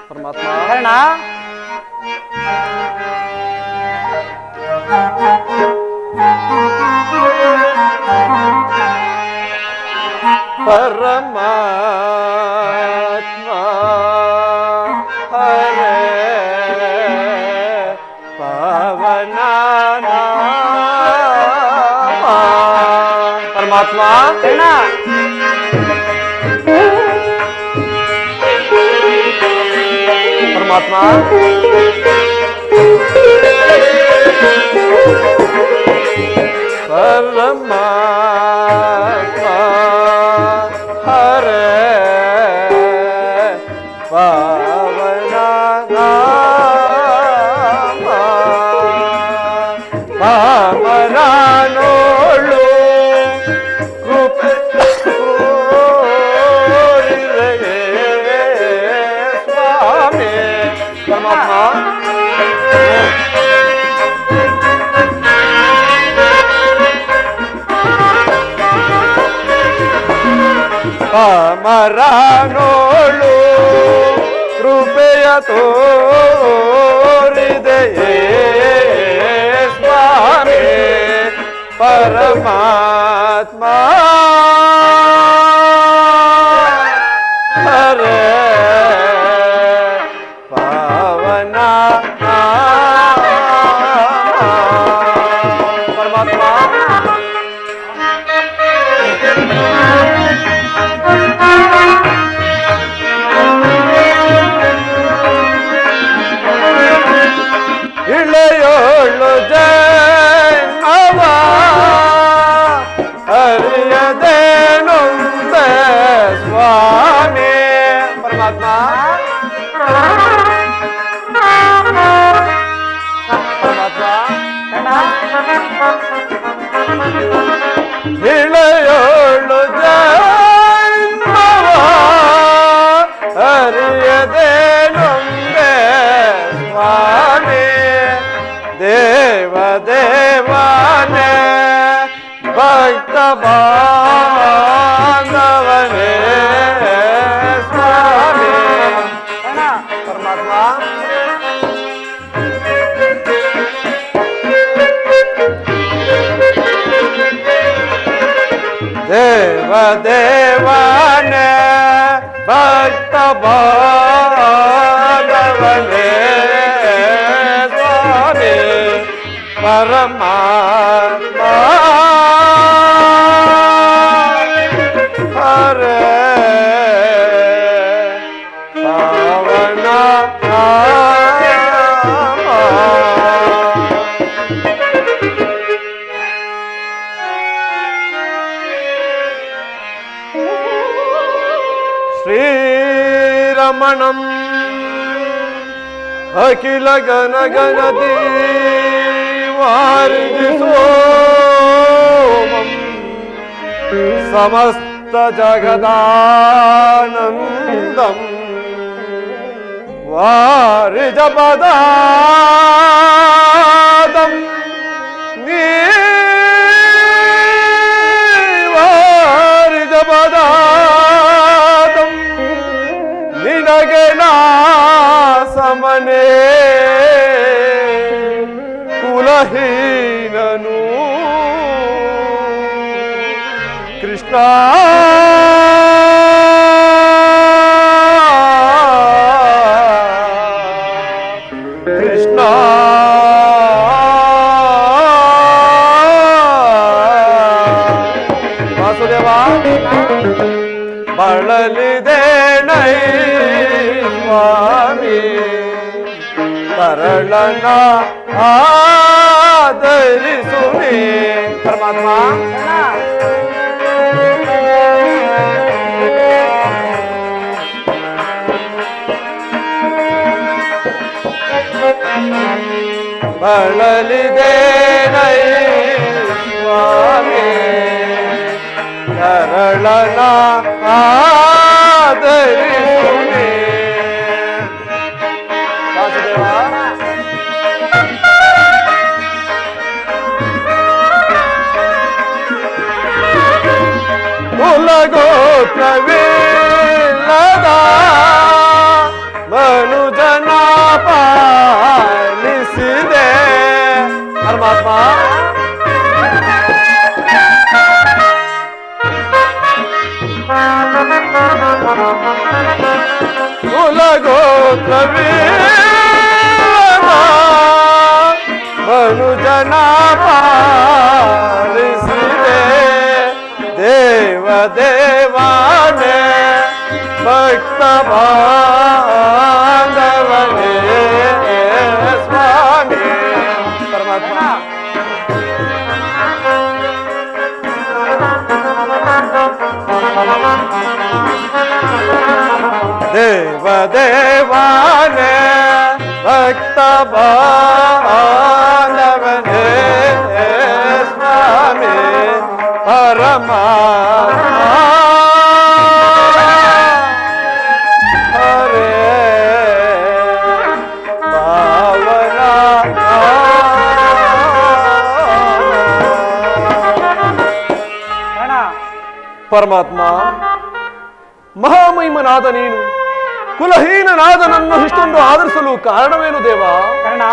ಪರಮಾತ್ಮ ಕರ್ಣ ಪರಮಾತ್ಮ ಹರೇ ಪವನ ಪರಮಾತ್ಮ ಕರ್ಣ ಪರಮಾತ್ಮ ಪರಮಾತ್ಮ ಹರೇ ಪವನ ಪಾಮರನೋಳು ಕೃಪೆ ಸ್ವಾಮಿ ಪರಮಾತ್ಮ ಪಾಮರನೋಳು ಕೃಪೆಯ ತೋರಿದೆಯೇ ಸ್ವಾಮಿ ಪರಮಾತ್ಮ ಹರೇ ಪಾವನ ಪರಮಾತ್ಮ ಇಳೆಯೋಳು ಜನ್ಮವ ಅರಿಯದೇನೊಂದೆ ಸ್ವಾಮಿ ಪರಮಾತ್ಮ ಇಳೆಯೋಳು ಜನ್ಮವ ಅರಿಯದೇನೊಂದೆ ಸ್ವಾಮಿ ದೇವ ದೇವನೇ ಭಕ್ತ ಬಾಂಧವನೇ ಸ್ವಾಮಿ ಪರಮಾತ್ಮ ದೇವ ದೇವನೇ ಭಕ್ತ ಬಾಂಧವನೇ ಸ್ವಾಮಿ ಪರಮಾತ್ಮ ಹರೇ ಪಾವನ ಶ್ರೀರಮಣಂ ಅಖಿಲ ಗಣ ಗಣದಿ ವಾರಿಸೋಮಂ ಸಮಸ್ತ ಜಗದಾನಂದಂ ವಾರಿಜ ಪದಾದಂ ವಾರಿಜ ಪದಾದಂ ನಿನಗೆ ನಾ ಸಮನೇ ಕುಲಹೀನನು ಕೃಷ್ಣ ಕೃಷ್ಣ ವಾಸುದೇವ ಬಳಲಿದೆ ನೈ ಸ್ವಾಮಿ ತರಳನ ಆದರಿಸುನಿ ಪರಮಾತ್ಮ ಬಳಲಿದೆ ನೈ ಸ್ವಾಮಿ ತರಳನ ಆದರಿಸುನಿ ವಾಸುದೇವ ಕುಲಗೋತ್ರವೇ ಮನುಜನ ಪಾಲಿಸಿದೆ ದೇವ ದೇವಾನೆ ಭಕ್ತ ಬಾಂಧವನೇ ಸ್ವಾಮಿ ಪರಮಾತ್ಮ. ದೇವ ದೇವಾನೆ ಭಕ್ತ ಬಾಂಧವನೇ ಸ್ವಾಮಿ ಪರಮಾತ್ಮ ಹರೇ ಪಾವನ ಪರಮಾತ್ಮ ಮಹಾಮಹಿಮನಾದ ನೀನು ಕುಲಹೀನನಾದ ನನ್ನ ಇಷ್ಟೊಂದು ಆದರಿಸಲು ಕಾರಣವೇನು ದೇವ? ಕಾರಣ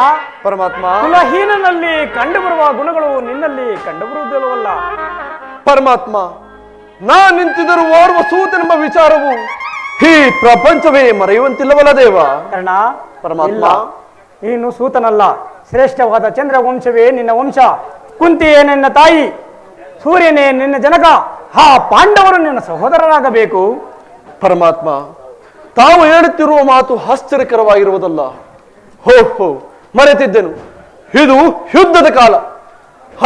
ಪರಮಾತ್ಮ ಕುಲಹೀನನಲ್ಲಿ ಕಂಡುಬರುವ ಗುಣಗಳು ನಿನ್ನಲ್ಲಿ ಕಂಡುಬರುವುದಿಲ್ಲವಲ್ಲ ಪರಮಾತ್ಮ. ನಾ ನಿಂತಿದ್ದರೂ ಓರ್ವ ಸೂತನೆಂಬ ವಿಚಾರವು ಈ ಪ್ರಪಂಚವೇ ಮರೆಯುವಂತಿಲ್ಲವಲ್ಲ ದೇವ? ಕಾರಣ ಪರಮಾತ್ಮ ನೀನು ಸೂತನಲ್ಲ, ಶ್ರೇಷ್ಠವಾದ ಚಂದ್ರ ವಂಶವೇ ನಿನ್ನ ವಂಶ. ಕುಂತಿಯೇ ನಿನ್ನ ತಾಯಿ, ಸೂರ್ಯನೇ ನಿನ್ನ ಜನಕ, ಆ ಪಾಂಡವರು ನಿನ್ನ ಸಹೋದರರಾಗಬೇಕು. ಪರಮಾತ್ಮ ತಾವು ಹೇಳುತ್ತಿರುವ ಮಾತು ಆಶ್ಚರ್ಯಕರವಾಗಿರುವುದಲ್ಲ. ಹೋ ಹೋ ಮರೆತಿದ್ದೆನು, ಇದು ಯುದ್ಧದ ಕಾಲ.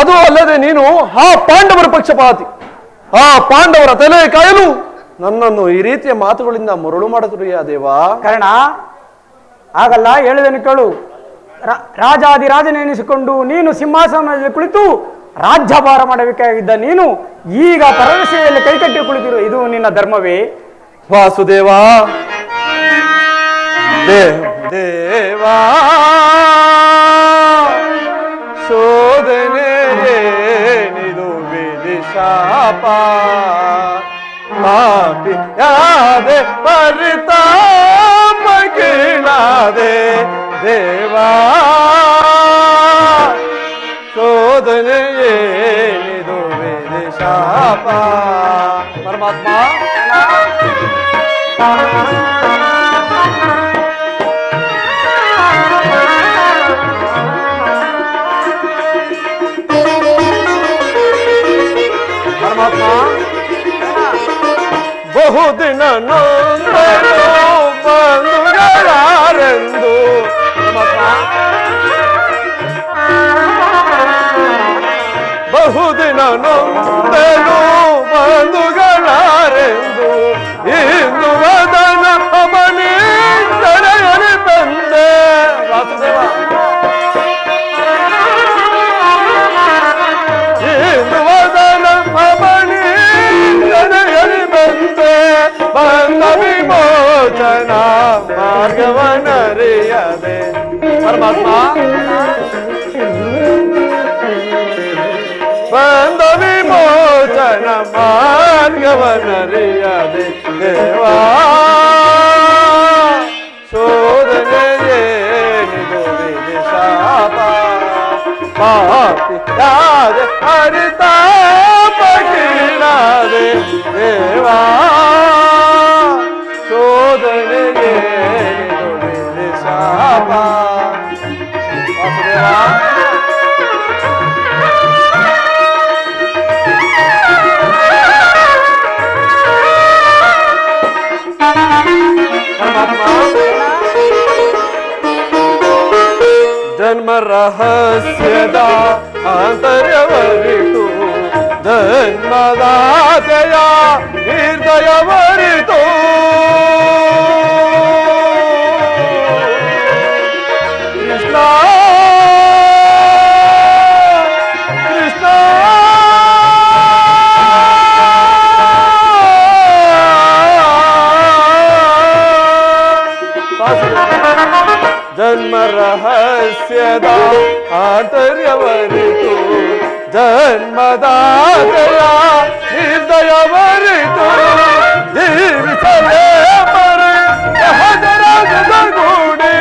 ಅದು ಅಲ್ಲದೆ ನೀನು ಆ ಪಾಂಡವರ ಪಕ್ಷಪಾತಿ. ಆ ಪಾಂಡವರ ತಲೆ ಕಾಯಲು ನನ್ನನ್ನು ಈ ರೀತಿಯ ಮಾತುಗಳಿಂದ ಮರಳು ಮಾಡುತ್ತಿರುವೆಯಾ ದೇವಾ? ಕಾರಣ ಆಗಲ್ಲ, ಹೇಳುವೆನು ಕೇಳು. ರಾಜಾದಿರಾಜನೆನಿಸಿಕೊಂಡು ನೀನು ಸಿಂಹಾಸನದಲ್ಲಿ ಕುಳಿತು ರಾಜ್ಯಭಾರ ಮಾಡಬೇಕಾಗಿದ್ದ ನೀನು ಈಗ ಪರದೇಶದಲ್ಲಿ ಕೈಕಟ್ಟಿ ಕುಳಿತಿರು, ಇದು ನಿನ್ನ ಧರ್ಮವೇ? ವಾಸುದೇವ ದೇವಾ ಶೋಧನೆ ಏನಿದು ವಿಧಿಶಾಪ ಪಾಪಿಯಾದೆ ಪರಿತಾಪ ಕೀಳಾದೆ ದೇವಾ ಶೋಧನೆ ಏನಿದು ವಿಧಿಶಾಪ ಪರಮಾತ್ಮ ಪರಮಾತ್ಮ ಬಹುದಿನ ನೊಂದನು ಬಂಧುಗಳಾರೆಂದು ಬಹುದಿನ ನೊಂದನು ಬಂಧುಗಳಾರೆಂದು ಇಂದು ವದನ ಅವನಿ ತಡೆಯಲಿ ಬಂದೆ. ವಾಸುದೇವ ಇಂದು ವದನ ಅವನಿ ತಡೆಯಲಿ ಬಂದೆ ಬಂದ ವಿಮೋಚನ ಮಾರ್ಗವನರಿಯದೆ. ಪರಮಾತ್ಮ ಬಂದ ವಿಮೋಚನ ಮಾರ್ಗವನರಿಯದೆ ದೇವಾ ಶೋಧನೆಯೇನಿದು ವಿಧಿಶಾಪ ಪಾಪಿಯಾದೆ ಪರಿತಾಪ ಕೀಳಾದೆ ದೇವಾ ಶೋಧನೆಯೇನಿದು ವಿಧಿಶಾಪ. ವಾಸುದೇವ ಜನ್ಮ ರಹಸ್ಯದ ಆಂತರ್ಯವರಿತು ಜನ್ಮದಾತೆಯ ನಿರ್ದಯವರಿತು ಕೃಷ್ಣ ಕೃಷ್ಣ ಜನ್ಮ ರಹಸ್ಯದ ಆಂತರ್ಯವರಿತು ಜನ್ಮದಾತೆಯ ನಿರ್ದಯವರಿತು ಜೀವಿಸಲೇ ಮರೆ ಸಹಜರಾಜದ ಗೂಡಿ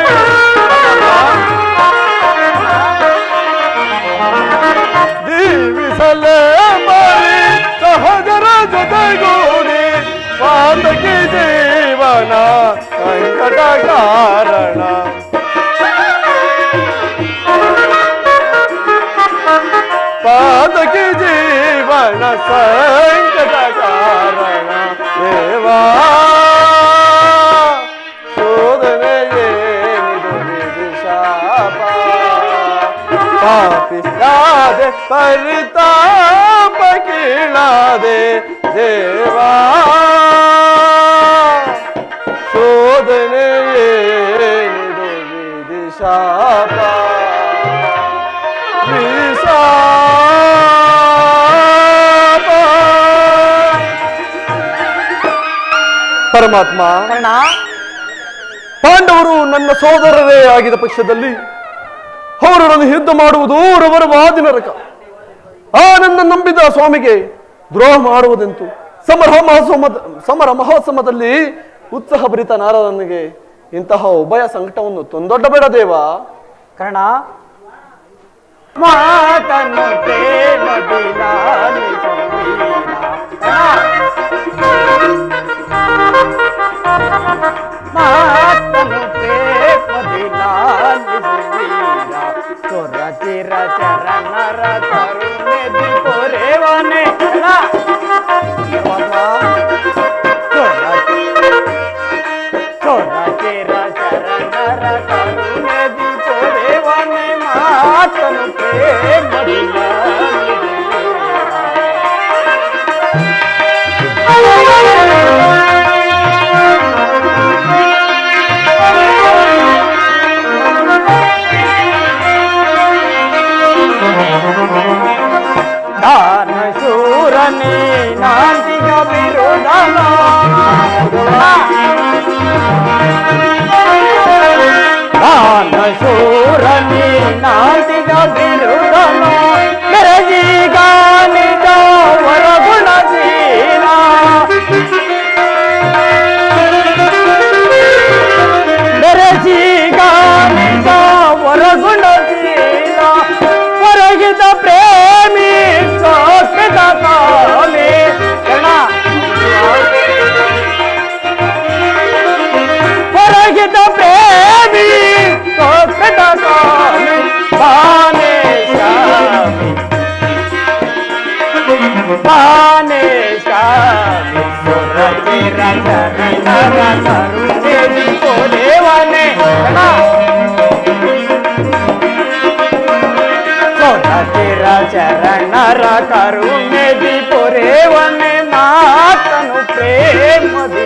ಜೀವಿಸಲೇ ಮರೆ ಸಹಜರಾಜದ ಗೂಡಿ ಪಾತಕಿ ಜೀವನ ಕಂಕ ಸಂಕಟ ಕಾರಣ ಪಾದಕ್ಕೆ ಜೀವನ ಸಂಕಟ ಕಾರಣ ದೇವಾ ಶೋಧನೆಯೇನಿದು ವಿಧಿಶಾಪ ಪಾಪಿಯಾದೆ ಪರಿತಾಪ ಕೀಳಾದೆ ದೇವಾ ಶೋಧನೆಯೇನಿದು ವಿಧಿಶಾಪ ಪರಮಾತ್ಮ, ಕರ್ಣ, ಪಾಂಡವರು ನನ್ನ ಸೋದರರೇ ಆಗಿದ ಪಕ್ಷದಲ್ಲಿ ಅವರನ್ನು ಯುದ್ಧ ಮಾಡುವುದು ರವರ ವಾದಿನರಕ. ಆ ನನ್ನ ನಂಬಿದ ಸ್ವಾಮಿಗೆ ದ್ರೋಹ ಮಾಡುವುದೆಂತು? ಸಮರ ಮಹೋತ್ಸವದಲ್ಲಿ ಉತ್ಸಾಹಭರಿತ ನಾರದನಿಗೆ ಇಂತಹ ಉಭಯ ಸಂಕಟವನ್ನು ತಂದೊಡ್ಡಬೇಡ ದೇವ. ಕರ್ಣ, ಮಾತನ್ನು ಚೊರ ಚಿರ ಚರಣರ ಕರುಣೆ ದಿಪೋರೇವನೆ ಚೊರ ಚಿರ ಚರಣರ ಕರುಣೆ ದಿಪೋರೇವನೆ ಮಾತನು ಪ್ರೇಮದಿಲ್ಲ ದಾನ ಶೂರನೇ ನಾಂತಿಗ ವಿರೋಧನ ದಾನ ಶೂರನೇ ನಾಂತಿಗ ವಿರೋಧನ ಮೆರಜಿಗಾನಿದ ವರಗುಣಶೀಲ ಮೆರಜಿಗಾನಿದ ವರಗುಣಶೀಲ ಹೊರಗಿದ ಪ್ರೇಮಿ ಸೋಕದ ಕಾಲೆ ಹೊರಗಿದ ಪ್ರೇಮಿ ಸೋಕದ ಕಾಲೆ ಬಾನೆ ಶಾಮಿ ಬಾನೆ ಶಾಮಿ ಸುರತಿ ರಚನರ ಕರುಣೆ ದೇವನೆ ಚರಣರ ಕರುಣೆ ದಿಪುರೇವನೆ ಮಾತನು ಪ್ರೇಮದಿ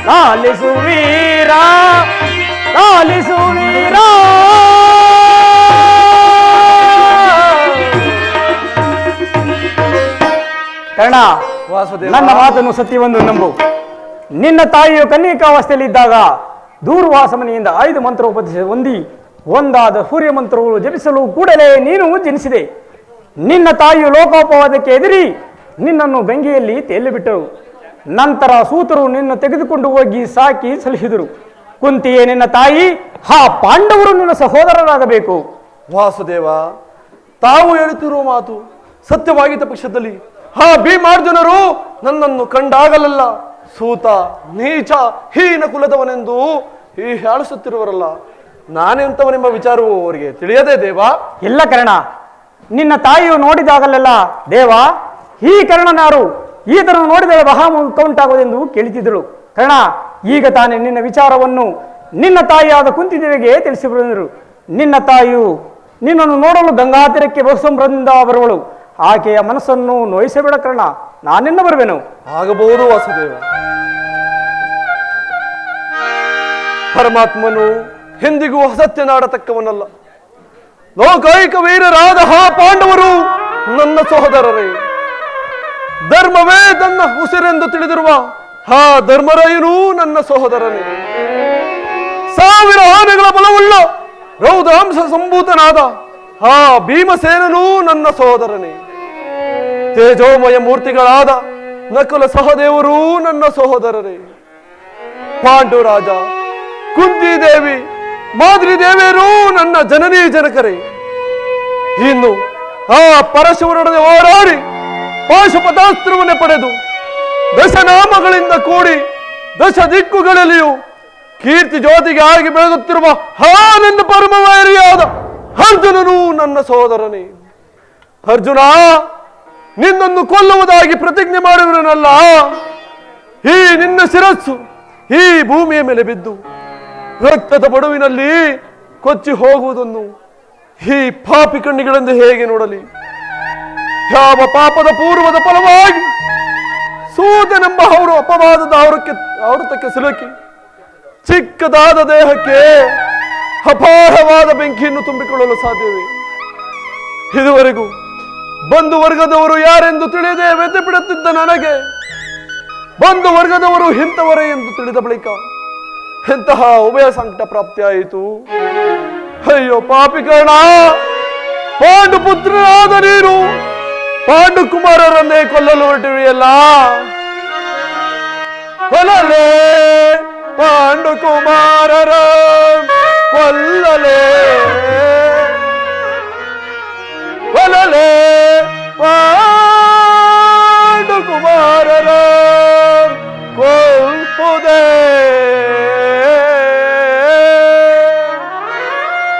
ಲಾಲಿಸು ವೀರ ಲಾಲಿಸು ವೀರ. ಕರ್ಣ, ವಾಸುದೇವ, ನನ್ನ ಮಾತನ್ನು ಸತ್ಯವೆಂದು ನಂಬು. ನಿನ್ನ ತಾಯಿಯು ಕನ್ನಿಕಾವಸ್ಥೆಯಲ್ಲಿದ್ದಾಗ ದೂರ್ವಾಸ ಮನೆಯಿಂದ 5 ಮಂತ್ರೋಪದೇಶ ಹೊಂದಿ ಒಂದಾದ ಸೂರ್ಯ ಮಂತ್ರಗಳು ಜಪಿಸಲು ಕೂಡಲೇ ನೀನು ಜನಿಸಿದೆ. ನಿನ್ನ ತಾಯಿಯು ಲೋಕೋಪವಾದಕ್ಕೆ ಎದುರಿ ನಿನ್ನನ್ನು ಗಂಗೆಯಲ್ಲಿ ತೇಲಿಬಿಟ್ಟರು. ನಂತರ ಸೂತರು ನಿನ್ನ ತೆಗೆದುಕೊಂಡು ಹೋಗಿ ಸಾಕಿ ಸಲ್ಲಿಸಿದರು. ಕುಂತಿಯೇ ನಿನ್ನ ತಾಯಿ, ಆ ಪಾಂಡವರು ನಿನ್ನ ಸಹೋದರರಾಗಬೇಕು. ವಾಸುದೇವ, ತಾವು ಹೇಳುತ್ತಿರುವ ಮಾತು ಸತ್ಯವಾಗಿದ್ದ ಪಕ್ಷದಲ್ಲಿ ಆ ಭೀಮಾರ್ಜುನರು ನನ್ನನ್ನು ಕಂಡಾಗಲೆಲ್ಲ ಸೂತ, ನೀಚ, ಹೀನ ಕುಲದವನೆಂದು ಹೀಯಾಳಿಸುತ್ತಿರುವರಲ್ಲ. ನಾನೆಂತವನೆಂಬ ವಿಚಾರವು ಅವರಿಗೆ ತಿಳಿಯದೇ ದೇವ? ಇಲ್ಲ ಕರ್ಣ, ನಿನ್ನ ತಾಯಿಯು ನೋಡಿದಾಗಲೆಲ್ಲ ದೇವ ಈ ಕರ್ಣನಾರು ಈತನನ್ನು ನೋಡಿದರೆ ಬಹಳ ಮುಖ ಉಂಟಾಗುವುದೆಂದು ಕೇಳುತ್ತಿದ್ದಳು. ಕರ್ಣ, ಈಗ ತಾನೇ ನಿನ್ನ ವಿಚಾರವನ್ನು ನಿನ್ನ ತಾಯಿಯಾದ ಕುಂತಿದೇವಿಗೆ ತಿಳಿಸಿಬಿಡಿದರು. ನಿನ್ನ ತಾಯಿಯು ನಿನ್ನನ್ನು ನೋಡಲು ಗಂಗಾತೀರಕ್ಕೆ ಬಹುಸಂಭ್ರಮದಿಂದ ಬರುವಳು. ಆಕೆಯ ಮನಸ್ಸನ್ನು ನೋಯಿಸಬೇಡ ಕರ್ಣ, ನಾನಿನ್ನ ಬರುವೆನು. ಆಗಬಹುದು ವಾಸುದೇವ. ಪರಮಾತ್ಮನು ಎಂದಿಗೂ ಅಸತ್ಯನಾಡತಕ್ಕವನಲ್ಲ. ಲೋಕೈಕ ವೀರರಾದ ಆ ಪಾಂಡವರು ನನ್ನ ಸಹೋದರರೇ. ಧರ್ಮವೇ ತನ್ನ ಉಸಿರೆಂದು ತಿಳಿದಿರುವ ಆ ಧರ್ಮರಾಯನು ನನ್ನ ಸಹೋದರನೇ. 1000 ಆನೆಗಳ ಬಲವುಳ್ಳ ರೌದ್ರಾಂಶ ಸಂಭೂತನಾದ ಆ ಭೀಮಸೇನನು ನನ್ನ ಸಹೋದರನೇ. ತೇಜೋಮಯ ಮೂರ್ತಿಗಳಾದ ನಕುಲ ಸಹದೇವರು ನನ್ನ ಸಹೋದರರೇ. ಪಾಂಡುರಾಜ, ಕುಂತಿದೇವಿ, ಮಾದ್ರಿ ದೇವಿಯರು ನನ್ನ ಜನನೀ ಜನಕರೇ. ಇನ್ನು ಆ ಪರಶುವರೊಡನೆ ಹೋರಾಡಿ ಪಾಶುಪತಾಸ್ತ್ರವನ್ನೇ ಪಡೆದು ದಶನಾಮಗಳಿಂದ ಕೂಡಿ ದಶ ದಿಕ್ಕುಗಳಲ್ಲಿಯೂ ಕೀರ್ತಿ ಜ್ಯೋತಿಗೆ ಆಗಿ ಬೆಳಗುತ್ತಿರುವ ನನ್ನ ಪರಮ ವೈರಿಯಾದ ಅರ್ಜುನನು ನನ್ನ ಸಹೋದರನೇ. ಅರ್ಜುನ, ನಿನ್ನನ್ನು ಕೊಲ್ಲುವುದಾಗಿ ಪ್ರತಿಜ್ಞೆ ಮಾಡುವನಲ್ಲ. ಈ ನಿನ್ನ ಶಿರಸ್ಸು ಈ ಭೂಮಿಯ ಮೇಲೆ ಬಿದ್ದು ರಕ್ತದ ಬಡುವಿನಲ್ಲಿ ಕೊಚ್ಚಿ ಹೋಗುವುದನ್ನು ಈ ಪಾಪಿ ಕಣ್ಣಿಗಳಿಂದ ಹೇಗೆ ನೋಡಲಿ? ಯಾವ ಪಾಪದ ಪೂರ್ವದ ಫಲವಾಗಿ ಸೂತನೆಂಬ ಅವರು ಅಪವಾದದ ಆವೃತಕ್ಕೆ ಸಿಲುಕಿ ಚಿಕ್ಕದಾದ ದೇಹಕ್ಕೆ ಅಪಾರವಾದ ಬೆಂಕಿಯನ್ನು ತುಂಬಿಕೊಳ್ಳಲು ಸಾಧ್ಯವೇ? ಇದುವರೆಗೂ ಬಂಧು ವರ್ಗದವರು ಯಾರೆಂದು ತಿಳಿಯದೆ ವ್ಯಥೆ ಬಿಡುತ್ತಿದ್ದ ನನಗೆ ಬಂಧು ವರ್ಗದವರು ಇಂಥವರೇ ಎಂದು ತಿಳಿದ ಬಳಿಕ ಎಂತಹ ಉಭಯ ಸಂಕಟ ಪ್ರಾಪ್ತಿಯಾಯಿತು. ಅಯ್ಯೋ ಪಾಪಿಕರ್ಣ, ಪಾಂಡು ಪುತ್ರನಾದ ನೀನು ಪಾಂಡು ಕುಮಾರರನ್ನೇ ಕೊಲ್ಲಲು ಹೊರಟಿವೆಯಲ್ಲ. ಕೊಲ್ಲಲೇ ಪಾಂಡು ಕುಮಾರರ ಕೊಲ್ಲಲೇ, ಕೊಲ್ಲಲೇ ಪಾಂಡು ಕುಮಾರರ ಕೊಲ್ಪುದೇ.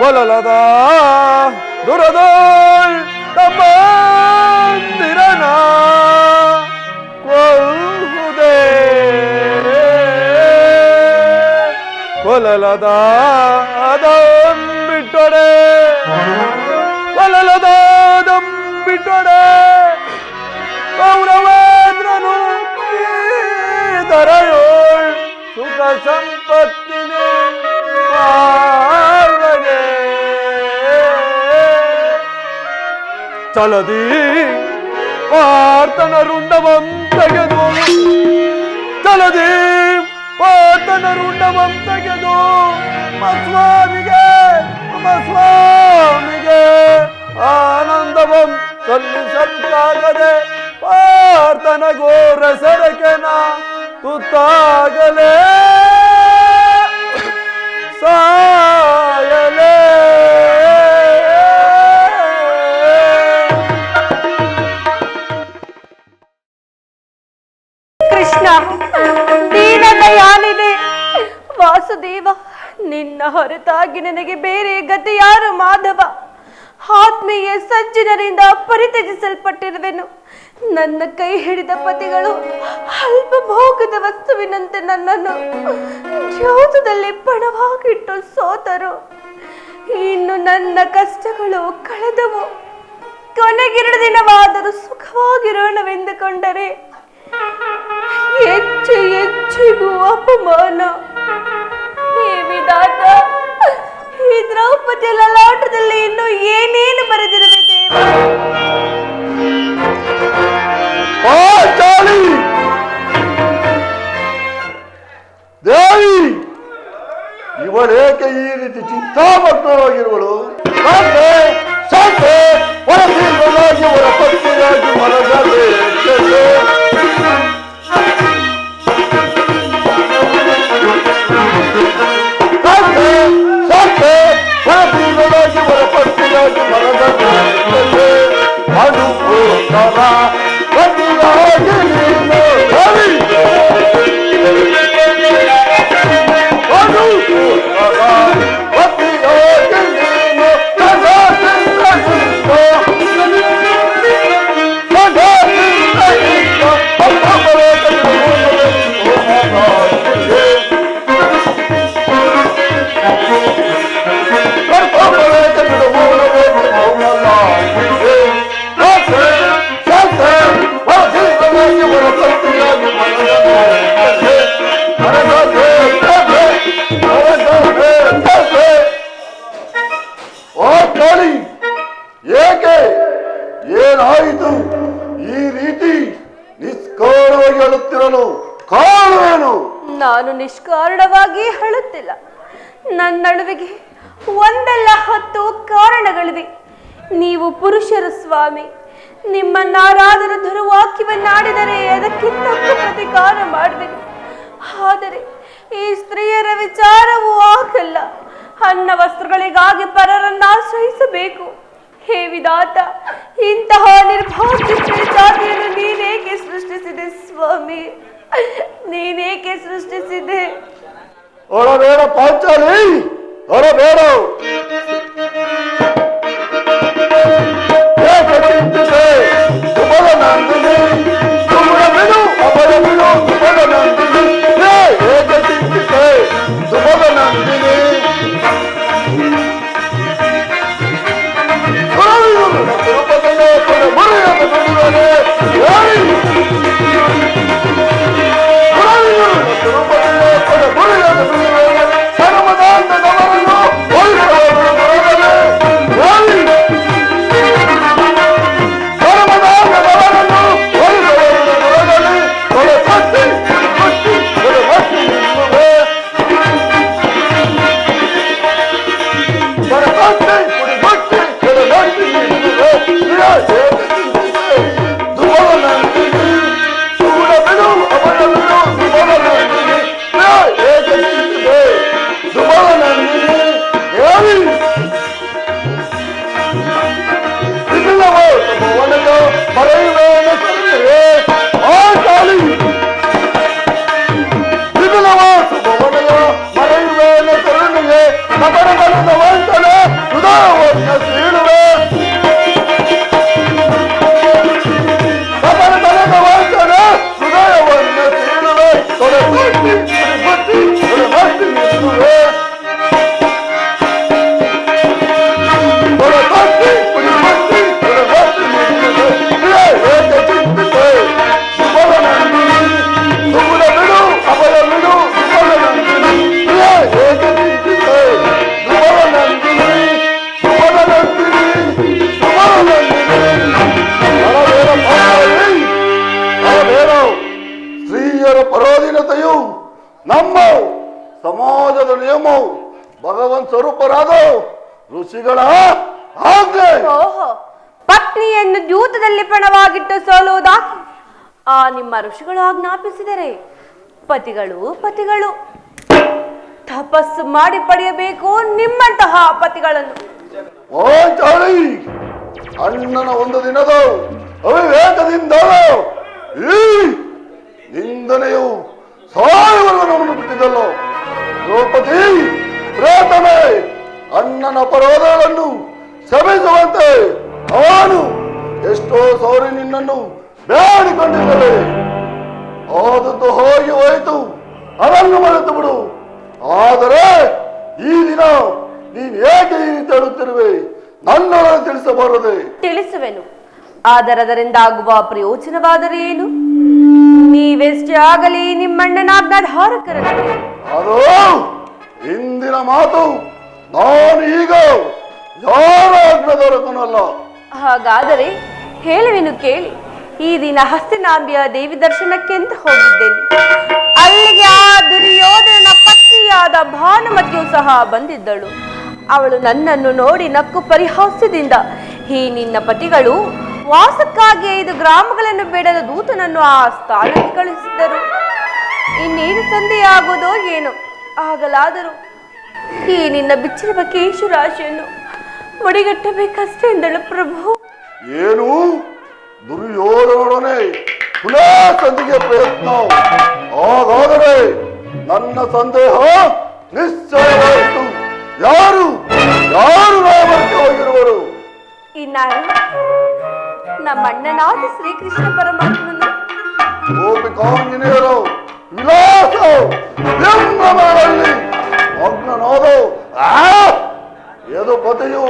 ಕೊಲ್ಲಲದ ದುರದೋಳ್ ತಮ್ಮಂದಿರನ ಕೊಲ್ಪುದೇ. ಕೊಲ್ಲಲದ ಬಿಟ್ಟೊಡೆ, ಕೊಲ್ಲಲದ ಬಿಟ್ಟೊಡೆ ಕೌರವೇಂದ್ರನು ದರೆಯೋಳ್ ಸುಖ ಸಂಪತ್ತಿನೇ ಪಾಲ್ವಗೆ. ಚಲದಿ ಪಾರ್ಥನ ರುಂಡವಂ ತೆಗೆದು, ಚಲದಿ ಪಾರ್ಥನ ರುಂಡವಂ ತೆಗೆದು ಸ್ವಾಮಿಗೆ ಆನಂದವಂ ಸಲ್ಲಿಸಲ್ಕಾಗದೆ ಪಾರ್ಥನ ಘೋರ ಸರಕೆನ ತುತ್ತಾಗಲೇ ಸಾಯಲೇ. ಕೃಷ್ಣ, ದೀನ ದಯಾನಿದೆ. ವಾಸುದೇವ, ನಿನ್ನ ಹೊರತಾಗಿ ನನಗೆ ಬೇರೆ ಗತಿ ಯಾರು? ಮಾಧವ, ಆತ್ಮೀಯ ಸಜ್ಜನರಿಂದ ಪರಿತ್ಯಜಿಸಲ್ಪಟ್ಟಿರುವೆನು. ನನ್ನ ಕೈ ಹಿಡಿದ ಪತಿಗಳು ಅಲ್ಪ ಭೋಗದ ವಸ್ತುವಿನಂತೆ ನನ್ನನ್ನು ದ್ಯೋತದಲ್ಲಿ ಪಣವಾಗಿಟ್ಟು ಸೋತರು. ಇನ್ನು ನನ್ನ ಕಷ್ಟಗಳು ಕಳೆದವು. ಕೊನೆಗೆರಡು ದಿನವಾದರೂ ಸುಖವಾಗಿರೋಣವೆಂದುಕೊಂಡರೆ ಹೆಚ್ಚಿಗೂ ಅಪಮಾನ. ಈ ವಿಧಾತ, ಈ ದ್ರೌಪದಿ ಲಲಾಟದಲ್ಲಿ ಇನ್ನು ಏನೇನು ಬರೆದಿರುವೆ ದೇವ? ದೇವಿ, ಇವಳೇಕೆ ಈ ರೀತಿ ಚಿಂತಾಮಗ್ನವಾಗಿರುವಳು? ಹೊರತೀರ್ವನಾಗಿ ಅವರ ಪತ್ನಿಯಾಗಿ ಮನದಲ್ಲಿ ಹೊರತೀರ್ವನಾಗಿ ಅವರ ಪತ್ನಿಯಾಗಿ ಮನದಲ್ಲಿ ಅನುಭೂತರ ಪತಿಯಾಗಿ ನೀನು ಏಕೆ ಏನಾಯಿತು? ಈ ರೀತಿ ನಿಷ್ಕಾರಣವಾಗಿ ಅಳುತ್ತಿರಲು ಕಾರಣವೇನು? ನಾನು ನಿಷ್ಕಾರಣವಾಗಿ ಅಳುತ್ತಿಲ್ಲ. ನನ್ನ ಅಳುವಿಗೆ ಒಂದಲ್ಲ 10 ಕಾರಣಗಳಿವೆ. ನೀವು ಪುರುಷರು ಸ್ವಾಮಿ, ನಿಮ್ಮನ್ನಾರಾದರೂ ದುರ್ವಾಕ್ಯವನ್ನಾಡಿದರೆ ಅದಕ್ಕೆ ತಕ್ಕ ಪ್ರತಿಕಾರ ಮಾಡುವೆನು. ಆದರೆ ಈ ಸ್ತ್ರೀಯರ ವಿಚಾರವೂ ಆಗಲ್ಲ. ಅನ್ನ ವಸ್ತ್ರಗಳಿಗಾಗಿ ಪರರನ್ನು ಆಶ್ರಯಿಸಬೇಕು. ಹೇ ವಿಧಾತ, ಇಂತಹ ನಿರ್ಭಾಗ್ಯ ಜಾತಿಯನ್ನು ನೀನೇಕೆ ಸೃಷ್ಟಿಸಿದೆ ಸ್ವಾಮಿ? ನೀನೇಕೆ ಸೃಷ್ಟಿಸಿದೆ? ಹೊರಬೇಡ ಪಾಂಚಾಲಿ, ಹೊರಬೇಡ. ಏಕೆ ಚಿಂತಿತೆ ಸುಮಲ ನಂದಿನಿ, ಸುಮಲ ಬಿಡು ಅಮರ ಬಿಡು ಸುಮಲ ನಂದಿನಿ. ಏಕೆ ಚಿಂತಿತೆ ಸುಮಲ ನಂದಿನಿ, ತಿರುಪತಿಗೆ ಮುರಿಯದ ಬಿಡುವನೆ ತಿರುಪತಿಗೆ ಮುರಿಯದ ಬಿಡುವನೆ ಧರ್ಮದಾಂತದವರನ್ನು ಧರ್ಮದಾಂತದವರನ್ನು ಕೊಲೆ ಕಟ್ಟಿ ಕೊಲೆ ಕಟ್ಟಿ ನಿಲ್ಲುವೆ ಕೊಲೆ ಕಟ್ಟಿ ಕೊಲೆ ಕಟ್ಟಿ ಕೊಲೆ ಕಟ್ಟಿ ನಿಲ್ಲುವೆ. ದುಬಲ ನಂದಿನಿ, ಸುಗುಣ ಬಿಡು ಅಮರ ಬಿಡು ದುಬಲ ನಂದಿನಿ. ಏಕೆ ಚಿಂತಿದೆ ದುಬಲ ನಂದಿನಿ, ಹೇಳಿ ಸಿಗಲವೋ ಭವನದ ಮರೆಯುವೇನ ಸರಿಯೇ ಆ ಕಾಳಿ. ಸಿಗಲವೋ ಭವನದ ಮರೆಯುವೇನ ಸರಣಿಗೆ ನಗರ ಬಲದ ವಂಚನ ಹೃದಯವನ್ನು ಸೀಳುವೆ. ನಗರ ಬಲದ ವಂಚನ ಹೃದಯವನ್ನು ಸೀಳುವೆ. ಕೊಲೆ ಬಟ್ಟಿ ಕೊಲೆ ಬಟ್ಟಿ ನಿಲ್ಲುವೆ. ಕೊಲೆ ಬಟ್ಟಿ ಕೊಲೆ ಬಟ್ಟಿ ಕೊಲೆ ಬಟ್ಟಿ ನಿಲ್ಲುವೆ. ಏಕೆ ಚಿಂತಿತೆ ಸುಬಲ ನಂದಿನಿ, ಸುಗುಣ ಬಿಡು ಅಭಯ ಬಿಡು ಸುಬಲ ನಂದಿನಿ. ಏಕೆ ಚಿಂತಿತೆ ಸುಬಲ ನಂದಿನಿ, ಸುಬಲ ನಂದಿನಿ, ಸುಬಲ ನಂದಿನಿ. ಹರಬೇಡ ಪಾಂಚಾಲಿ, ಹರಬೇಡ. ಸ್ತ್ರೀಯರ ಪರಾಧೀನತೆಯು ನಮ್ಮ ಸಮಾಜದ ನಿಯಮವು, ಭಗವಂತ ಸ್ವರೂಪರಾದ ಋಷಿಗಳ ಆಜ್ಞೆ. ಓಹೋ, ಪತ್ನಿಯನ್ನು ದ್ಯೂತದಲ್ಲಿ ಪಣವಾಗಿಟ್ಟು ಸೋಲುವುದಾಗಿ ಆ ನಿಮ್ಮ ಋಷಿಗಳು ಆಜ್ಞಾಪಿಸಿದರೆ ಪತಿಗಳು ಪತಿಗಳು ತಪಸ್ಸು ಮಾಡಿ ಪಡೆಯಬೇಕು ನಿಮ್ಮಂತಹ ಪತಿಗಳನ್ನು. ಪಾಂಚಾಲಿ, ಅಣ್ಣನ ಒಂದು ದಿನದ ಅವಿವೇಕದಿಂದ ಈ ನಿಂದನೆಯು ಸಾಯುವವರೆಗೂ ನಮ್ಮನ್ನು ಬಿಟ್ಟಿದ್ದಲ್ಲೋ. ದ್ರೌಪದಿ ಪ್ರೇತಮೆ, ಅಣ್ಣನ ಅಪರಾಧಗಳನ್ನು ಕ್ಷಮಿಸುವಂತೆ ಅವನು ಎಷ್ಟೋ ಸಾರಿ ನಿನ್ನನ್ನು ಬೇಡಿಕೊಂಡಿದ್ದರೆ ಆದದ್ದು ಹೋಗಿ ಹೋಯಿತು, ಅದನ್ನು ಮರೆತು ಬಿಡು. ಆದರೆ ಈ ದಿನ ನೀನು ಏಕೆ ಈ ರೀತಿ ಹೇಳುತ್ತಿರುವೆ ನನ್ನನ್ನು ತಿಳಿಸಬಾರದೆ? ತಿಳಿಸುವೆನು, ಆದರೆ ಅದರಿಂದ ಆಗುವ ಪ್ರಯೋಜನವಾದರೆ ಏನು? ನೀವೆಷ್ಟೇ ಆಗಲಿ ನಿಮ್ಮಣ್ಣನಾಜ್ಞಾಧಾರಕರನ್ನು. ಅದು ಇಂದಿನ ಮಾತು. ನಾನು ಈಗ ಯಾರ ಆಜ್ಞಾಧಾರಕನಲ್ಲ. ಹಾಗಾದರೆ ಹೇಳುವೆನು ಕೇಳಿ. ಈ ದಿನ ಹಸ್ತಿನಾಂಬಿಯ ದೇವಿ ದರ್ಶನಕ್ಕೆ ಅಂತ ಹೋಗಿದ್ದೇನೆ. ಅಲ್ಲಿಗೆ ಆ ದುರ್ಯೋಧನ ಪತ್ನಿಯಾದ ಭಾನುಮತಿಯು ಸಹ ಬಂದಿದ್ದಳು. ಅವಳು ನನ್ನನ್ನು ನೋಡಿ ನಕ್ಕು ಪರಿಹಾಸ್ಯದಿಂದ, ಈ ನಿನ್ನ ಪತಿಗಳು ವಾಸಕ್ಕಾಗಿ 5 ಗ್ರಾಮಗಳನ್ನು ಬೇಡದ ದೂತನನ್ನು ಆ ಸ್ಥಾನಕ್ಕೆ ಕಳಿಸಿದ್ದರು. ಇನ್ನೇನು ಸಂಧೆಯಾಗುವುದೋ ಏನೋ. ಆಗಲಾದರೂ ಈ ನಿನ್ನ ಬಿಚ್ಚಿರುವ ಕೇಶು ರಾಶಿಯನ್ನು ಮುಡಿಗಟ್ಟಬೇಕಷ್ಟೇ ಎಂದಳು ಪ್ರಭು. ಏನು ದುರ್ಯೋಧನೊಡನೆ ಪುನಃ ಸಂಧಿಗೆ ಪ್ರಯತ್ನ? ಹಾಗಾದರೆ ನನ್ನ ಸಂದೇಹ ನಿಶ್ಚಯವಾಯಿತು. ಯಾರು ಯಾರು ರಾಮಕ್ಕೆ ಹೋಗಿರುವರು? ಇನ್ನಾರು ನಮ್ಮಣ್ಣನಾದ ಶ್ರೀಕೃಷ್ಣ ಪರಮಾತ್ಮನು. ಗೋಪಿಕಾಂಜನೇಯರು ವಿಲಾಸ ವ್ಯಂಗಮಗಳಲ್ಲಿ ಮಗ್ನನಾದ ಯದುಪತಿಯು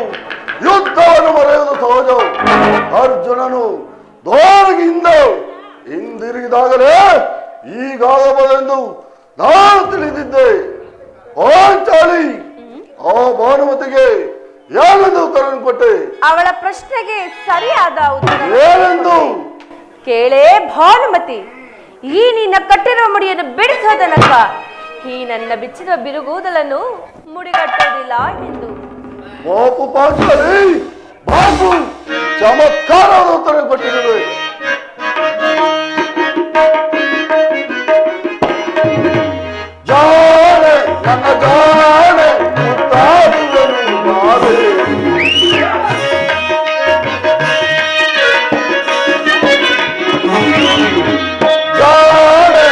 ಯುದ್ಧವನ್ನು ಮರೆಯುವುದು ಸಹಜ. ಅರ್ಜುನನು ದ್ವಾರಗಿಯಿಂದ ಹಿಂದಿರುಗಿದಾಗಲೇ ಈಗಾಗಬಹುದೆಂದು ನಾನು ತಿಳಿದಿದ್ದೆ. ಪಾಂಚಾಲಿ, ಆ ಭಾನುಮತಿಗೆ ಏನೆಂದು ಉತ್ತರ ಕೊಟ್ಟೆ? ಅವಳ ಪ್ರಶ್ನೆಗೆ ಸರಿಯಾದ ಉತ್ತರ ಏನೆಂದು ಕೇಳೇ ಭಾನುಮತಿ. ಈ ನಿನ್ನ ಕಟ್ಟಿರುವ ಮುಡಿಯನ್ನು ಬಿಡಿಸೋ ತನಕ ಈ ನನ್ನ ಬಿಚ್ಚಿದ ಬಿರುಗೂದಲನ್ನು ಮುಡಿಗಟ್ಟುವುದಿಲ್ಲ ಎಂದು. ಬಾಪು ಪಾಂಚಾಲಿ, ಬಾಪು ಚಮತ್ಕಾರವಾದ ಉತ್ತರ ಕೊಟ್ಟಿರುವೆ. ಜಾಣೆ ನನ್ನ ಜಾಣೆ ಮುತ್ತಾಡುವೆನು ನಾನೇ. ಜಾಣೆ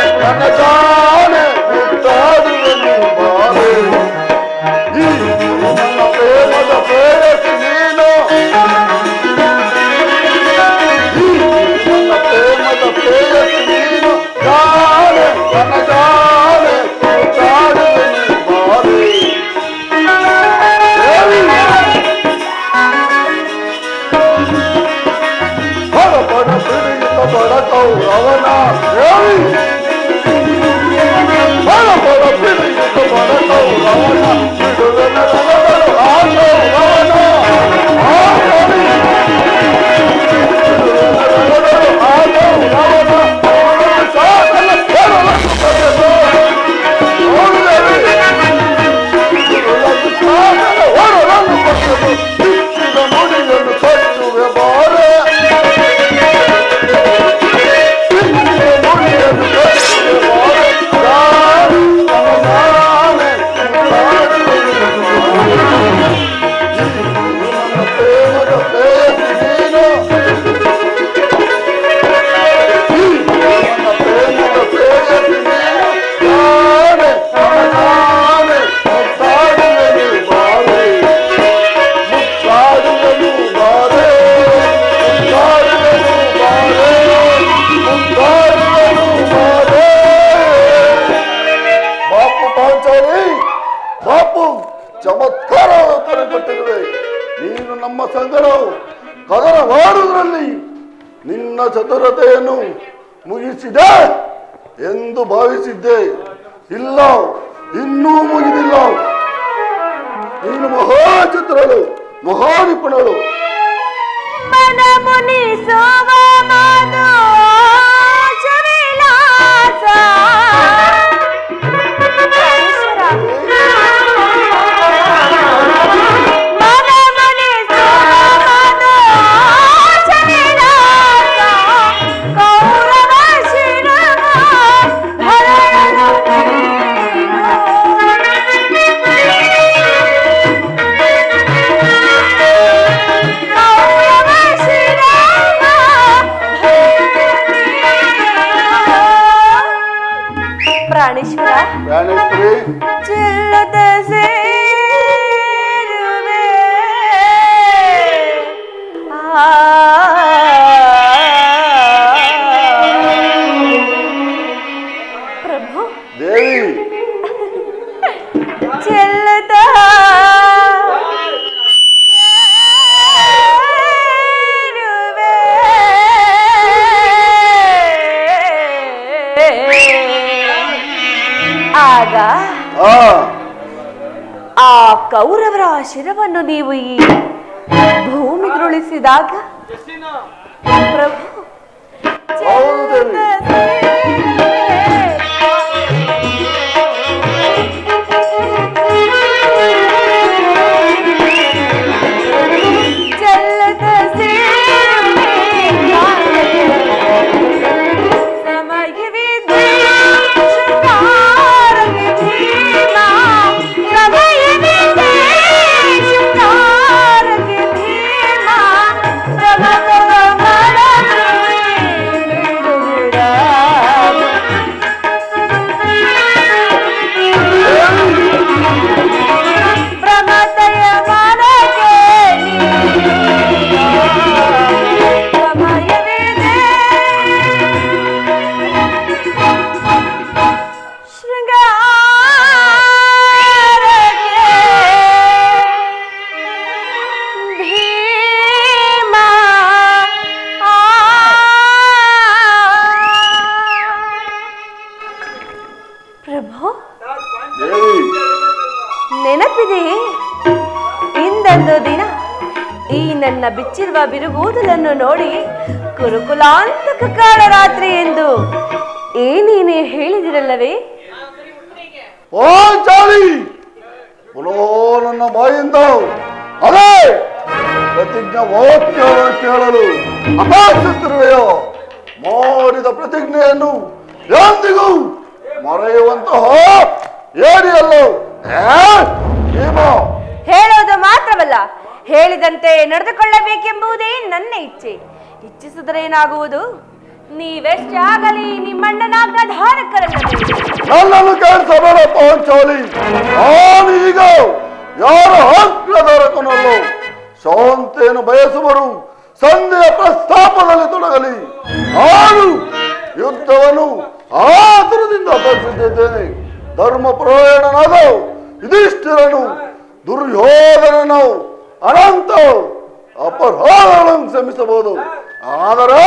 ಚತುರತೆಯನ್ನು ಮುಗಿಸಿದೆ ಎಂದು ಭಾವಿಸಿದ್ದೆ. ಇಲ್ಲ, ಇನ್ನೂ ಮುಗಿದಿಲ್ಲ. ನೀನು ಮಹಾಚತುರಳು, ಮಹಾನಿಪುಣಳು. ಮನ ಮುನಿಸುವ ಮಾತು ಶವಿಲಾಸ. ಮನ ಮುನಿಸುವ ಮಾತು ಶವಿಲಾಸ. ಕೌರವ ಶಿರವ ಧರಣನು ಪ್ರಾಣೇಶ್ವರ, ಪ್ರಾಣೇಶ್ವರಿ, ಚೆಲ್ಲದ ಸೇರುವೆ. ಪ್ರಭು ದೇವಿ, ಚೆಲ್ಲದ ಸೇರುವೆ. ಆಗ ಆ ಕೌರವರ ಶಿರವನ್ನು ನೀವು ಈ ಭೂಮಿಗುರುಳಿಸಿದಾಗ ಪ್ರಭು ಹೌದು ದೇವಿ. ಚೆಲ್ಲದ ಸಮಯವಿದೆ ಶೃಂಗಾರಕ್ಕೆ ಭೀಮ. ಸಮಯವಿದೆ ಶೃಂಗಾರಕ್ಕೆ ಭೀಮ. ಪ್ರಮಥರ ಮನಕ್ಕೆ ಬಿಡುವುದ. ಪ್ರಮಥಯ ಮನಕ್ಕೆ ಸಮಯವಿದೆ ಶೃಂಗಾರಕ್ಕೆ ಭೀಮ. ಪ್ರಭು, ದೇವಿ, ನೆನಪಿದೆಯೇ ಇಂದೊಂದು ದಿನ ಈ ನನ್ನ ಬಿಚ್ಚಿರುವ ಬಿರುಗೂದಲನ್ನು ನೋಡಿ ಕುರುಕುಲಾಂತಕ ಕಾಳ ರಾತ್ರಿ ಎಂದು ಏನೇನೇ ಹೇಳಿದಿರಲ್ಲವೇ? ಓ ಚಾಳಿ, ಪುನಃ ನನ್ನ ಬಾಯಿಂದ ಅದೇ ಪ್ರತಿಜ್ಞಾ ವಾಕ್ಯವನ್ನು ಕೇಳಲು ಅಪಾಸುತ್ತಿರುವೆಯೋ? ಮಾಡಿದ ಪ್ರತಿಜ್ಞೆಯನ್ನು ಎಂದಿಗೂ ಮರೆಯುವಂತಹ ಏರಿಯಲ್ಲೋ ಹೇಳೋದು ಮಾತ್ರವಲ್ಲ, ಹೇಳಿದಂತೆ ನಡೆದುಕೊಳ್ಳಬೇಕೆಂಬುದೇ ನನ್ನ ಇಚ್ಛೆ. ಇಚ್ಛಿಸಿದರೇನಾಗುವುದು? ನೀವೆಷ್ಟೇ ಆಗಲಿ ನಿಮ್ಮಣ್ಣನಾಗ ಧಾರಕರಲ್ಲವೇ? ನನ್ನನ್ನು ಕೇಳಿಸಬೇಡ ಪಾಂಚಾಲಿ. ನಾನೀಗ ಯಾರ ಹಕ್ಕದಾರಕನಲ್ಲೋ. ಶಾಂತಿಯನ್ನು ಬಯಸುವರು ಸಂಧಿಯ ಪ್ರಸ್ತಾಪದಲ್ಲಿ ತೊಡಗಲಿ. ನಾನು ಯುದ್ಧವನ್ನು ಆತುರದಿಂದ ಅಪೇಕ್ಷಿಸಿದ್ದೇನೆ. ಧರ್ಮ ಪರಾಯಣನಾದ ಯುಧಿಷ್ಠಿರನು, ದುರ್ಯೋಧನನು, ಅನಂತ ಅಪರಾಧಗಳನ್ನು ಕ್ಷಮಿಸಬಹುದು, ಆದರೆ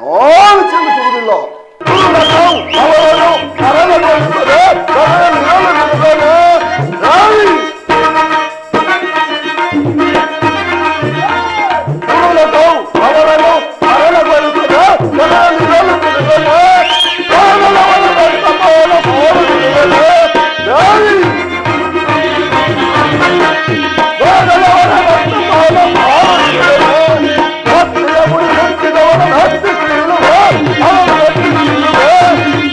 ನಾನು ಕ್ಷಮಿಸುವುದಿಲ್ಲ. ಅವರನ್ನು ಅರಣ್ಯಗೊಳಿಸದೆ ಅವರನ್ನು ಅರಣ್ಯಗೊಳಿಸದೆ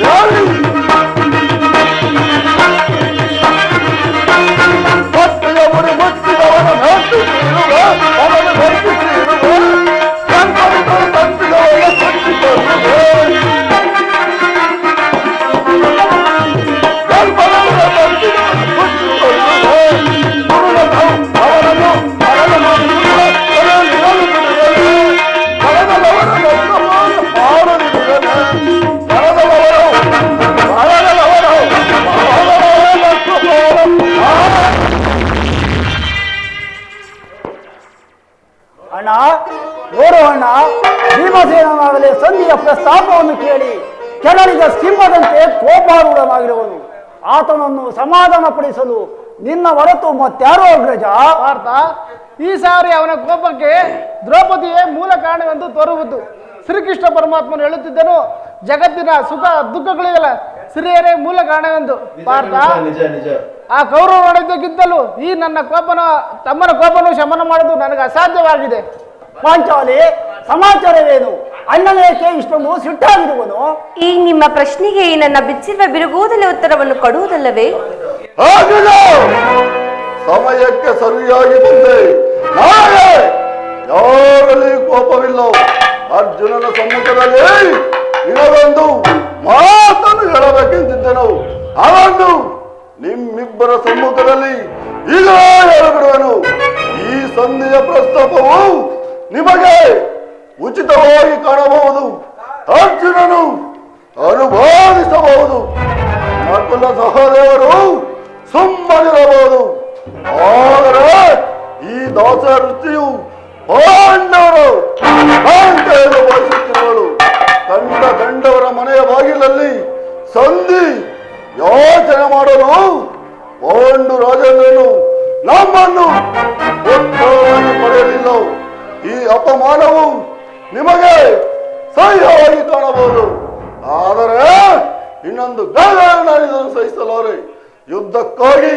ಮುಡಿ ಭೀಮಸೇನಾಗಲೇ ಸಂಧಿಯ ಪ್ರಸ್ತಾಪವನ್ನು ಕೇಳಿ ಕೆಳಳಿದ ಸಿಂಹದಂತೆ ಕೋಪಾರೂಢನಾಗಿರುವನು. ಆತನನ್ನು ಸಮಾಧಾನಪಡಿಸಲು ನಿನ್ನ ಹೊರತು ಮತ್ಯಾರೋ ಅಗ್ರಜ? ಪಾರ್ಥ, ಈ ಸಾರಿ ಅವನ ಕೋಪಕ್ಕೆ ದ್ರೌಪದಿಯೇ ಮೂಲ ಕಾರಣವೆಂದು ತೋರುವುದು. ಶ್ರೀಕೃಷ್ಣ ಪರಮಾತ್ಮನು ಹೇಳುತ್ತಿದ್ದನು, ಜಗತ್ತಿನ ಸುಖ ದುಃಖಗಳಿಗೆಲ್ಲ ಸ್ತ್ರೀಯರೇ ಮೂಲ ಕಾರಣವೆಂದು. ಪಾರ್ಥ, ಆ ಕೌರವ ನಡೆದಕ್ಕಿಂತಲೂ ಈ ನನ್ನ ತಮ್ಮನ ಕೋಪನು ಶಮನ ಮಾಡುವುದು ನನಗೆ ಅಸಾಧ್ಯವಾಗಿದೆ. ಪಾಂಚಾಲಿ, ಸಮಾಚಾರವೇನು? ಅಣ್ಣನೇಕೆ ಇಷ್ಟೊಂದು ಸಿಟ್ಟಾಗಿರುವನು? ಈ ನಿಮ್ಮ ಪ್ರಶ್ನೆಗೆ ನನ್ನ ಬಿಚ್ಚಿರುವ ಬಿರುಗೂದಲೆ ಉತ್ತರವನ್ನು ಕೊಡುವುದಲ್ಲವೇ? ಸಮಯಕ್ಕೆ ಸರಿಯಾಗಿ ಬಂದೆ. ನಾಳೆ ಯಾರಲ್ಲಿ ಕೋಪವಿಲ್ಲ. ಅರ್ಜುನನ ಸಮ್ಮುಖದಲ್ಲಿ ನಿನಗೊಂದು ಮಾತನ್ನು ಹೇಳಬೇಕೆಂದಿದ್ದೆನು. ಅವನು ನಿಮ್ಮಿಬ್ಬರ ಸಮ್ಮುಖದಲ್ಲಿ ಈಗ ಹೇಳಿಬಿಡುವನು. ಈ ಸಂಧಿಯ ಪ್ರಸ್ತಾಪವು ನಿಮಗೆ ಉಚಿತವಾಗಿ ಕಾಣಬಹುದು. ಅರ್ಜುನನು ಅನುಭವಿಸಬಹುದು. ನಕುಲ ಸಹದೇವರು ಸುಮ್ಮನಿರಬಹುದು. ಆದರೆ ಈ ದಾಸ ವೃತ್ತಿಯು ಪಾಂಡವರು ಕಾಂತೆಯನ್ನು ಬಯಸುತ್ತಿರುವಳು. ಕಂಡವರ ಮನೆಯ ಬಾಗಿಲಲ್ಲಿ ಸಂಧಿ ಯೋಚನೆ ಮಾಡಲು ಪಾಂಡು ರಾಜೇಂದ್ರನು ನಮ್ಮನ್ನು ಒಟ್ಟಾಗಿ ಪಡೆಯಲಿಲ್ಲ. ಈ ಅಪಮಾನವು ನಿಮಗೆ ಸಹ್ಯವಾಗಿ ಕಾಣಬಹುದು. ಆದರೆ ಇನ್ನೊಂದು ಇದನ್ನು ಸಹಿಸಲಾರೆ. ಯುದ್ಧಕ್ಕಾಗಿ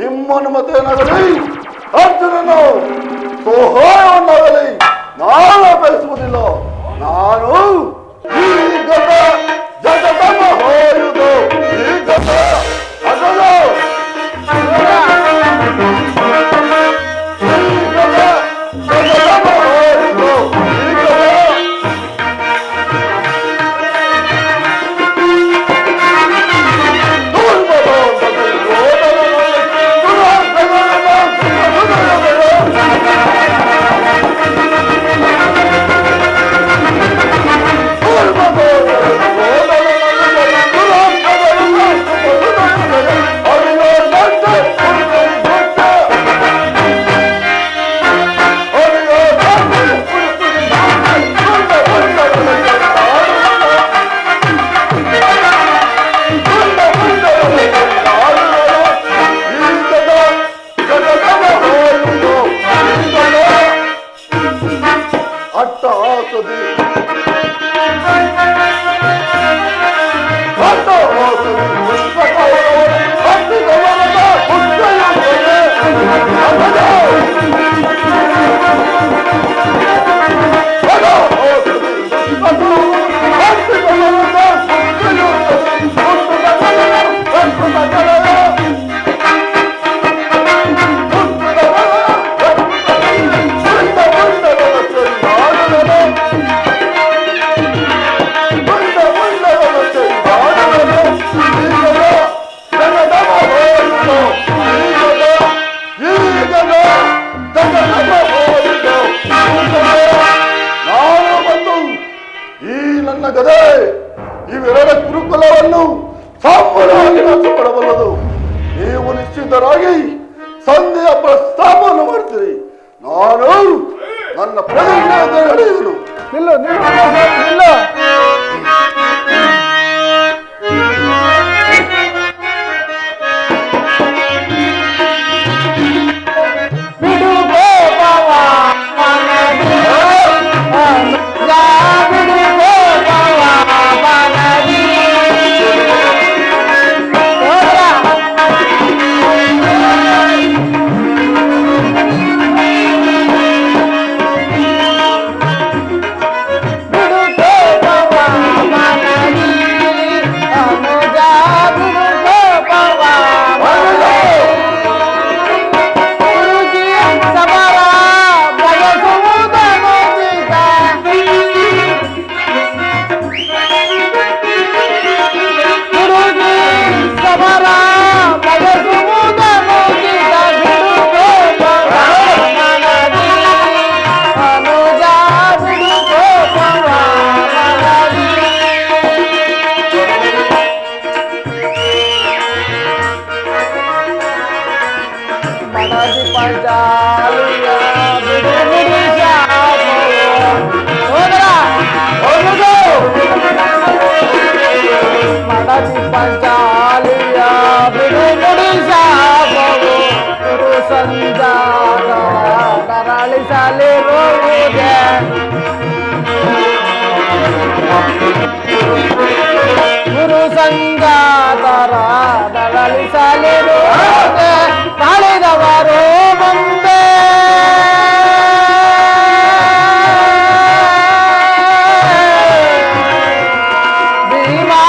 ನಿಮ್ಮ ಅನುಮತಿಯನ್ನಾಗಲಿ ಅರ್ಜುನನು ಸಹಾಯವನ್ನಾಗಲಿ ನಾನು ಬಯಸುವುದಿಲ್ಲ. ನಾನು ಈ ಗತ ಜಗದ ಮಹಾಯುಧ, ಈ ಗತ ಅಗಲ ಇವೆರಡ ಗುರುಕುಲವನ್ನು ಸಂಪೂರ್ಣವಾಗಿ ನಾಶಪಡಬಲ್ಲದು. ನೀವು ನಿಶ್ಚಿತರಾಗಿ ಸಂಧಿಯ ಪ್ರಸ್ತಾಪವನ್ನು ಮಾಡ್ತೀರಿ. ನಾನು ನನ್ನ ಪ್ರತಿಜ್ಞೆಯನ್ನು ನಡೆಯುವುದು. ನಿಲ್ಲು ನಿಲ್ಲು. ಪಂಚಾಲಿಯ ಬಿಡುಗಡಿ ಶಾಪವು ಗುರು ಸಂಜಾಗ ತರಳಿಸಲಿರುವುದೇ ಗುರು ಸಂಗಾತರ ತರಳಿಸಲಿರುವುದೇ ತಾಳಿದವರು ಮುಂದೆ ಭೀಮಾ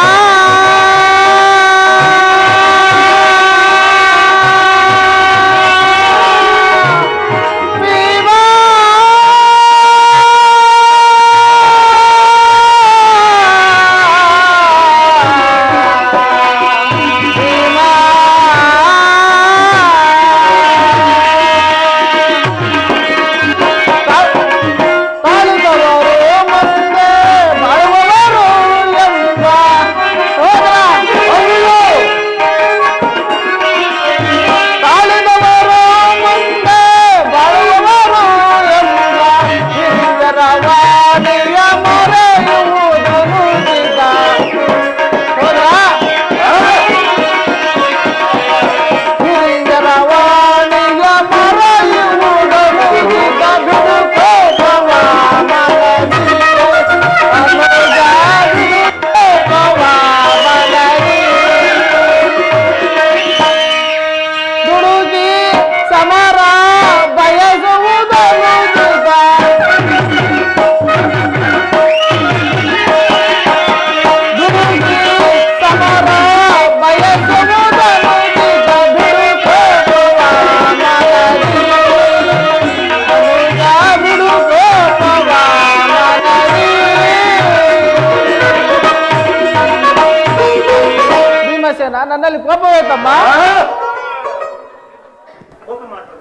ನನ್ನಲ್ಲಿ ಕೋಪವೇತಮ್ಮ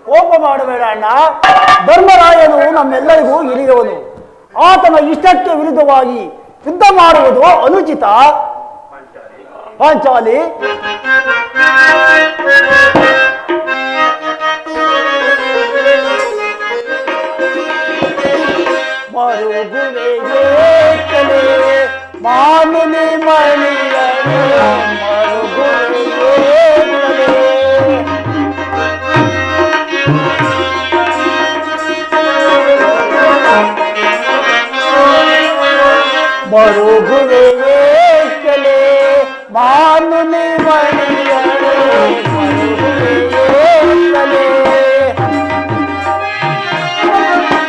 ಕೋಪ ಮಾಡಬೇಡ ಅಣ್ಣ. ಧರ್ಮರಾಯನು ನಮ್ಮೆಲ್ಲರಿಗೂ ಹಿರಿಯವನು. ಆತನ ಇಷ್ಟಕ್ಕೆ ವಿರುದ್ಧವಾಗಿ ಯುದ್ಧ ಮಾಡುವುದು ಅನುಚಿತ. ಪಾಂಚಾಲಿ ಮರುಗುವೆಗೆ ಕಲೆ ಮಾನುನಿ ಮಣಿಯನು ಮರುಗುವೆಗೆ ಕಲೆ ಮರುಗುವೆಗೆ ಕಲೆ ಮಾನುನಿ ಮಣಿಯನು ಮರುಗುವೆಗೆ ಕಲೆ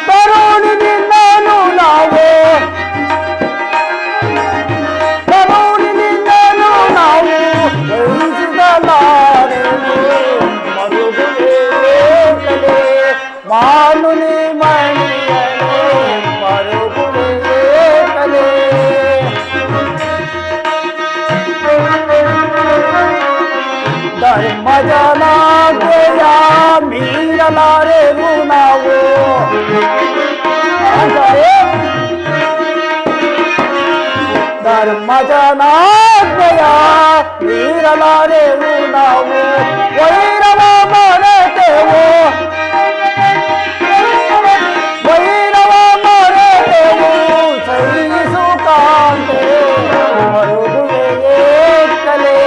ತರುಣಿನಿ ನಾನು ನಾವು ತರುಣಿನಿ ನಾನು ನಾವು ಜಯಿಸಿದಲಾರೆನು ಮರುಗುವೆಗೆ ಕಲೆ ಮಾನುನಿ ಮಣಿಯನು ಮರುಗುವೆಗೆ ಕಲೆ ಧರ್ಮಜನಾಜ್ಞೆಯ ಮೀರಲಾರೆವು ನಾವು ಧರ್ಮಜನಾಜ್ಞೆಯ ಮೀರಲಾರೆವು ನಾವು ವೈರವ ಮರೆತೆವು ವೈರವ ಮರೆತೆವು ಸಹಿಸು ಕಾಂತೆ ಮರುಗುವೆಗೆ ಕಲೆ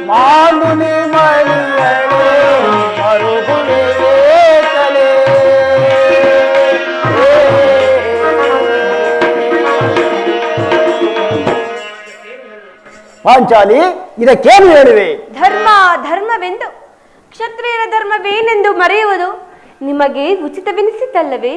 ಮಾನುನಿ ಮಣಿಯಳೆ ಮರುಗುವೆಗೆ ಕಲೆ ಪಾಂಚಾಲಿ ಇದಕ್ಕೇನು ಹೇಳುವೆ? ಧರ್ಮ ಧರ್ಮವೆಂದು ಕ್ಷತ್ರಿಯರ ಧರ್ಮವೇನೆಂದು ಮರೆಯುವುದು ನಿಮಗೆ ಉಚಿತವೆನಿಸಿತಲ್ಲವೇ?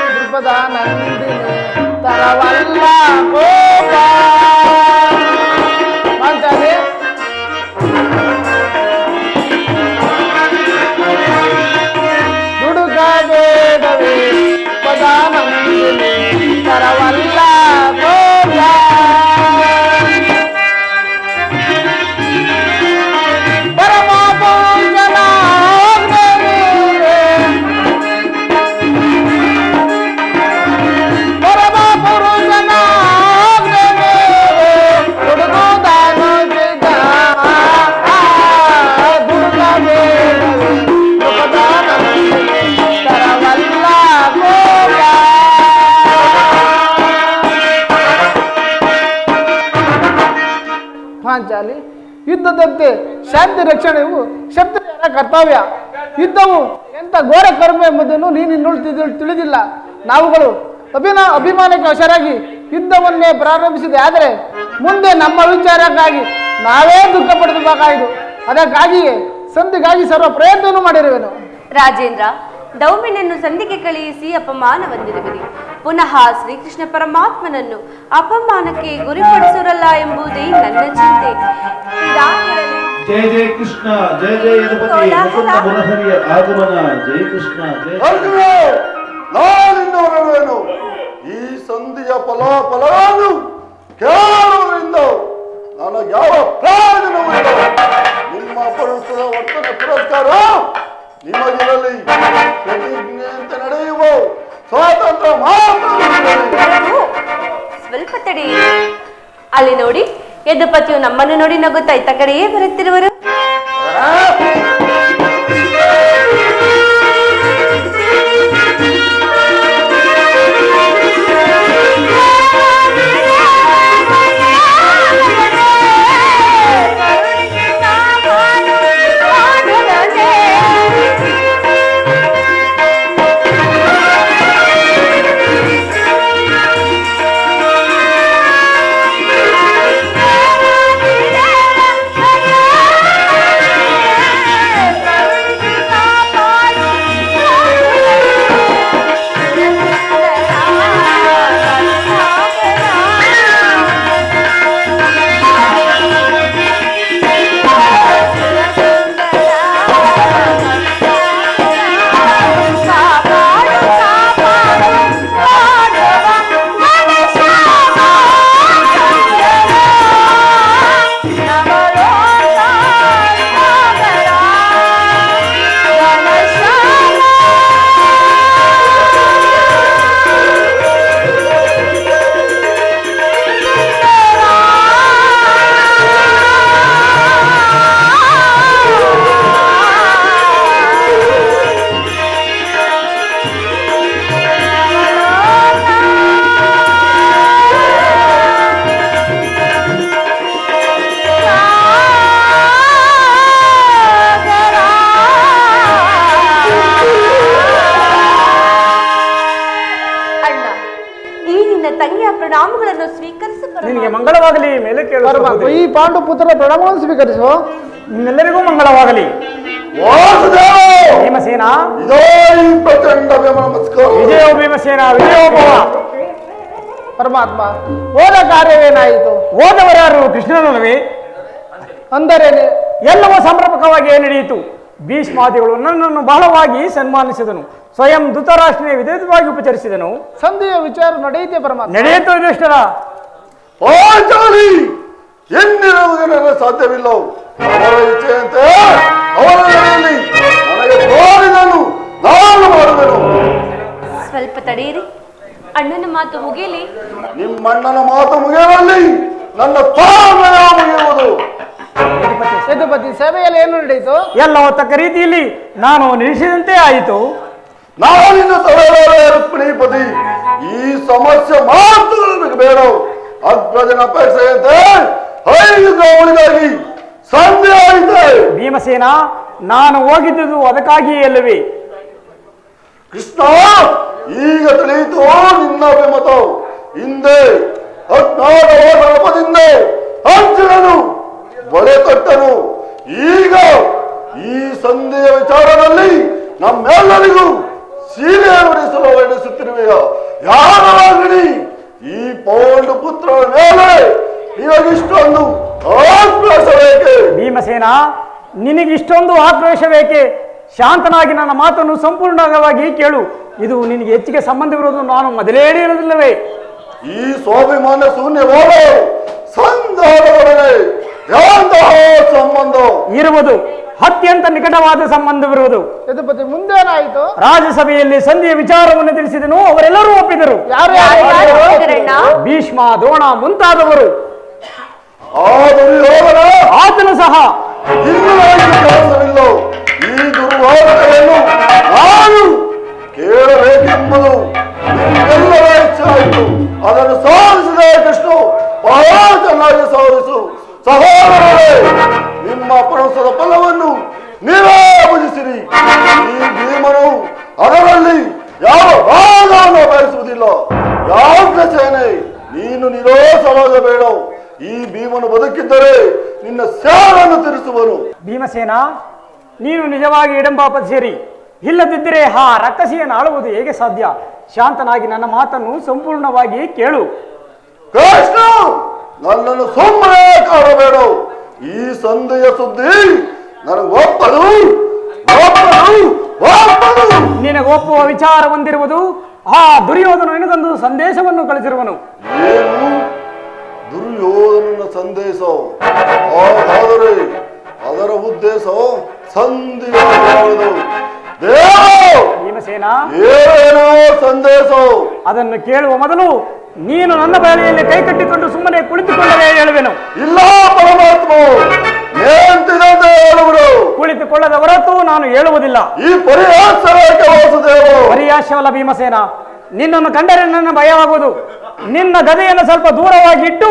ದೃಪದ ನಂದಿನಿ ತರವಲ್ಲ ಕೋಪ ಪಾಂಚಾಲಿ ದುಡುಕಬೇಡವೇ ಪದ ನಂದಿನಿ ತರವಲ್ಲ ಕೋಪ ಪರಮ ಪೂಜನ ಪರಮ ಪುರುಷನ ಪಾಂಚಾಲಿ, ಯುದ್ಧದಂತೆ ಶಾಂತಿ ರಕ್ಷಣೆಯು ಕ್ಷತ್ರಿಯರ ಕರ್ತವ್ಯ. ಯುದ್ಧವು ಎಂಥ ಘೋರ ಕರ್ಮ ಎಂಬುದನ್ನು ನೀನು ಇನ್ನೂ ತಿಳಿದಿಲ್ಲ. ನಾವುಗಳು ಅಭಿಮಾನಕ್ಕೆ ವಶರಾಗಿ ಯುದ್ಧವನ್ನೇ ಪ್ರಾರಂಭಿಸಿದೆ. ಆದರೆ ಮುಂದೆ ನಮ್ಮ ವಿಚಾರಕ್ಕಾಗಿ ನಾವೇ ದುಃಖ ಪಡಬೇಕಾಯಿತು. ಅದಕ್ಕಾಗಿಯೇ ಸಂಧಿಗಾಗಿ ಸರ್ವ ಪ್ರಯತ್ನವನ್ನು ಮಾಡಿರುವೆನು. ರಾಜೇಂದ್ರ, ದೌಮ್ಯನನ್ನು ಸಂಧಿಗೆ ಕಳುಹಿಸಿ ಅಪಮಾನ ಹೊಂದಿರುವಿರಿ. ಪುನಃ ಶ್ರೀಕೃಷ್ಣ ಪರಮಾತ್ಮನನ್ನು ಅಪಮಾನಕ್ಕೆ ಗುರಿಪಡಿಸಿರಲ್ಲ ಎಂಬುದೇ ನನ್ನ ಚಿಂತೆ. ಇದಾಗಿರಲಿ. ಜಯ ಜಯ ಕೃಷ್ಣ, ಜಯ ಜಯ ಯದುಪತಿ ಮುಕುಂದ ಮುರಹರಿಯ ಆಗಮನ. ಜಯ ಕೃಷ್ಣ, ಜಯ ಅರ್ಜುನ, ನಾನಿನ್ನು ಹೊರಡುವೆನು. ಈ ಸಂಧಿಯ ಫಲಾಫಲವನ್ನು ಕೇಳುವುದರಿಂದ ನನಗೆ ಯಾವ ಪ್ರಯೋಜನವೂ ಇಲ್ಲ. ನಿಮ್ಮ ಪುರುಷರ ವರ್ತನೆ ಪುರಸ್ಕಾರ ನಿಮಗಿರಲಿ. ಪ್ರತಿಜ್ಞೆಯಂತೆ ನಡೆಯುವ ಸ್ವಾತಂತ್ರ್ಯ ಮಾತ್ರ. ಪ್ರಭು, ಸ್ವಲ್ಪ ತಡೆಯಿರಿ. ಅಲ್ಲಿ ನೋಡಿ, ಯದುಪತಿಯು ನಮ್ಮನ್ನು ನೋಡಿ ನಗುತ್ತಾ ಇತ್ತ ಕಡೆಯೇ ಬರುತ್ತಿರುವರು. ನಿನಗೆ ಮಂಗಳವಾಗಲಿ. ಮೇಲೆ ಕೇಳುವ ಈ ಪಾಂಡು ಪುತ್ರರ ಪ್ರಣಾಮವನ್ನು ಸ್ವೀಕರಿಸು. ನಿಮ್ಮೆಲ್ಲರಿಗೂ ಮಂಗಳವಾಗಲಿ. ಭೀಮಸೇನ, ವಿಜಯೋ ಭೀಮಸೇನ, ವಿಜಯೋಭವ. ಪರಮಾತ್ಮ, ಹೋದ ಕಾರ್ಯವೇನಾಯಿತು? ಹೋದವರಾರು ಕೃಷ್ಣನಲ್ಲವೇ? ಅಂದರೆ ಎಲ್ಲವೂ ಸಮರ್ಪಕವಾಗಿ ನಡೆಯಿತು. ಭೀಷ್ಮಾದಿಗಳು ನನ್ನನ್ನು ಬಹಳವಾಗಿ ಸನ್ಮಾನಿಸಿದನು. ಸ್ವಯಂ ಧೃತರಾಷ್ಟ್ರನೇ ವಿಧೇಯವಾಗಿ ಉಪಚರಿಸಿದನು. ಸಂಧಿಯ ವಿಚಾರ ನಡೆಯುತ್ತೆ ಪರಮಾತ್ಮ. ನಡೆಯಿತು ಯುಧಿಷ್ಠಿರ. ಪಾಂಚಾಲಿ, ಎಂದಿರುವುದೆಲ್ಲ ಸಾಧ್ಯವಿಲ್ಲ. ಅವರ ಇಚ್ಛೆಯಂತೆ ಅವರ ನಡೆಯಲಿ. ನನಗೆ ತೋರಿದನು, ನಾನು ಮಾಡುವೆನು. ಸ್ವಲ್ಪ ತಡೆಯಿರಿ. ಅಣ್ಣನ ಮಾತು ಮುಗಿಯಲಿ. ನಿಮ್ಮಣ್ಣನ ಮಾತು ಮುಗಿಯಲಿ, ನನ್ನ ತಾಳ್ಮೆಯ ಮುಗಿಯುವುದು. ಯದುಪತಿ, ಸಭೆಯಲ್ಲಿ ಏನು ನಡೆಯಿತು? ಎಲ್ಲವೂ ತಕ್ಕ ರೀತಿಯಲ್ಲಿ ನಾನು ನಿರೀಕ್ಷಿಸಿದಂತೆ ಆಯಿತು. ನಾನಿನ್ನ ಸಭೆಯಲ್ಲಿ ರುಕ್ಮಿಣೀಪತಿ, ಈ ಸಮಸ್ಯೆ ಮಾತ್ರ ನನಗೆ ಬೇಡ. ಅಗ್ರಜನ ಅಪೇಕ್ಷೆಯಂತೆ 5 ಗಾವಲಿಗಾಗಿ ಸಂಧಿ ಆಯಿತೆ. ಭೀಮಸೇನ, ನಾನು ಹೋಗಿದ್ದುದು ಅದಕ್ಕಾಗಿಯೇ ಅಲ್ಲವೇ? ಕೃಷ್ಣ, ಈಗ ತಿಳಿಯಿತು ನಿನ್ನ ಅಭಿಮತ. ಹಿಂದೆ ಅಜ್ಞಾತ ನೆಪದಿಂದ ಅರ್ಜುನನು ಬಲೆ ಕಟ್ಟನು. ಈಗ ಈ ಸಂಧಿಯ ವಿಚಾರದಲ್ಲಿ ನಮ್ಮೆಲ್ಲರಿಗೂ ಸೀರೆ ಹೊರಿಸಲು ಹೊರಡಿಸುತ್ತಿರುವೆಯ ಯಾರಾಗಲಿ ಈ ಪೌಂಡು ಪುತ್ರರ ಮೇಲೆ ನಿನಗಿಷ್ಟೊಂದು ಆಕ್ರೋಶ ಬೇಕೆ? ಭೀಮಸೇನ, ನಿನಗಿಷ್ಟೊಂದು ಆಕ್ರೋಶ ಬೇಕೆ? ಶಾಂತನಾಗಿ ನನ್ನ ಮಾತನ್ನು ಸಂಪೂರ್ಣವಾಗಿ ಕೇಳು. ಇದು ನಿನಗೆ ಹೆಚ್ಚಿಗೆ ಸಂಬಂಧವಿರುವುದು ನಾನು ಮೊದಲೇ ಹೇಳಿರುವುದಿಲ್ಲವೇ? ಈ ಸ್ವಾಭಿಮಾನ ಶೂನ್ಯವಾದ ಸಂಧಾನದೊಡನೆ ಯಾಂತಹ ಸಂಬಂಧ ಇರುವುದು? ಅತ್ಯಂತ ನಿಕಟವಾದ ಸಂಬಂಧವಿರುವುದು. ಯದುಪತಿ, ಮುಂದೇನಾಯಿತು? ರಾಜ್ಯಸಭೆಯಲ್ಲಿ ಸಂಧಿಯ ವಿಚಾರವನ್ನು ತಿಳಿಸಿದನು. ಅವರೆಲ್ಲರೂ ಒಪ್ಪಿದರು. ಭೀಷ್ಮ, ದ್ರೋಣ ಮುಂತಾದವರು. ಆತನು ಸಹ ಇನ್ನು ಕೆಲಸವಿಲ್ಲ. ಈ ದುರ್ವಾರ್ತೆಯನ್ನು ನಾನು ಕೇಳಬೇಕೆಂಬುದು ನಿಮ್ಮೆಲ್ಲರ ಇಚ್ಛೆ ಆಯಿತು. ಅದನ್ನು ಸಾಧಿಸಿದ ಕೃಷ್ಣ ಬಹಳ ಚೆನ್ನಾಗಿ ಸಾಧಿಸು. ಸಹೋದರರೇ, ನಿಮ್ಮ ಪಣಸದ ಫಲವನ್ನು ನೀವೇ ಭುಜಿಸಿರಿ. ಈ ಭೀಮನು ಅದರಲ್ಲಿ ಯಾವ ಭಾಗವನ್ನು ಬಯಸುವುದಿಲ್ಲ. ಯಾವ ಸೇನೆ ನೀನು ನಿರೋಸವಾಗಬೇಡ. ಈ ಭೀಮನು ಬದುಕಿದ್ದರೆ ನಿನ್ನ ಸೇನನ್ನು ತೀರಿಸುವನು. ಭೀಮಸೇನ, ನೀನು ನಿಜವಾಗಿ ಹಿಡಂಬಾಪತಿ ಸೇರಿ, ಇಲ್ಲದಿದ್ದರೆ ಆ ರಕ್ಕಸಿಯನ್ನು ಆಳುವುದು ಹೇಗೆ ಸಾಧ್ಯ? ಶಾಂತನಾಗಿ ನನ್ನ ಮಾತನ್ನು ಸಂಪೂರ್ಣವಾಗಿ ಕೇಳು. ಕೃಷ್ಣ, ನನ್ನನ್ನು ಸುಮ್ಮನೆ ಕಾಣಬೇಡ. ಈ ಸಂಧಿಯ ಸುದ್ದಿ ನನಗೆ ಒಪ್ಪದು. ನಿನಗೆ ಒಪ್ಪುವ ವಿಚಾರ ಹೊಂದಿರುವುದು ಆ ದುರ್ಯೋಧನ ನಿನಗೊಂದು ಸಂದೇಶವನ್ನು ಕಳಿಸಿರುವನು. ಏನು ದುರ್ಯೋಧನನ ಸಂದೇಶ? ಹಾಗಾದರೆ ಅದರ ಉದ್ದೇಶ ಸಂಧಿ ಭೀಮಸೇನ, ಏನೋ ಸಂದೇಶ. ಅದನ್ನು ಕೇಳುವ ಮೊದಲು ನೀನು ನನ್ನ ಬಳಿಯಲ್ಲಿ ಕೈ ಕಟ್ಟಿಕೊಂಡು ಸುಮ್ಮನೆ ಕುಳಿತುಕೊಳ್ಳಲೇ ಹೇಳುವೆನು. ಇಲ್ಲ ಪರಮಾತ್ಮ, ಏಂತಿದಂತೆ ಹೇಳುವರು. ಕುಳಿತುಕೊಳ್ಳದ ಹೊರತು ನಾನು ಹೇಳುವುದಿಲ್ಲ. ಈ ಪರಿಹಾಸವೇಕೆ ವಾಸುದೇವ? ಪರಿಹಾಸವಲ್ಲ ಭೀಮಸೇನ, ನಿನ್ನನ್ನು ಕಂಡರೆ ನನ್ನ ಭಯವಾಗುವುದು. ನಿನ್ನ ಗದೆಯನ್ನು ಸ್ವಲ್ಪ ದೂರವಾಗಿ ಇಟ್ಟು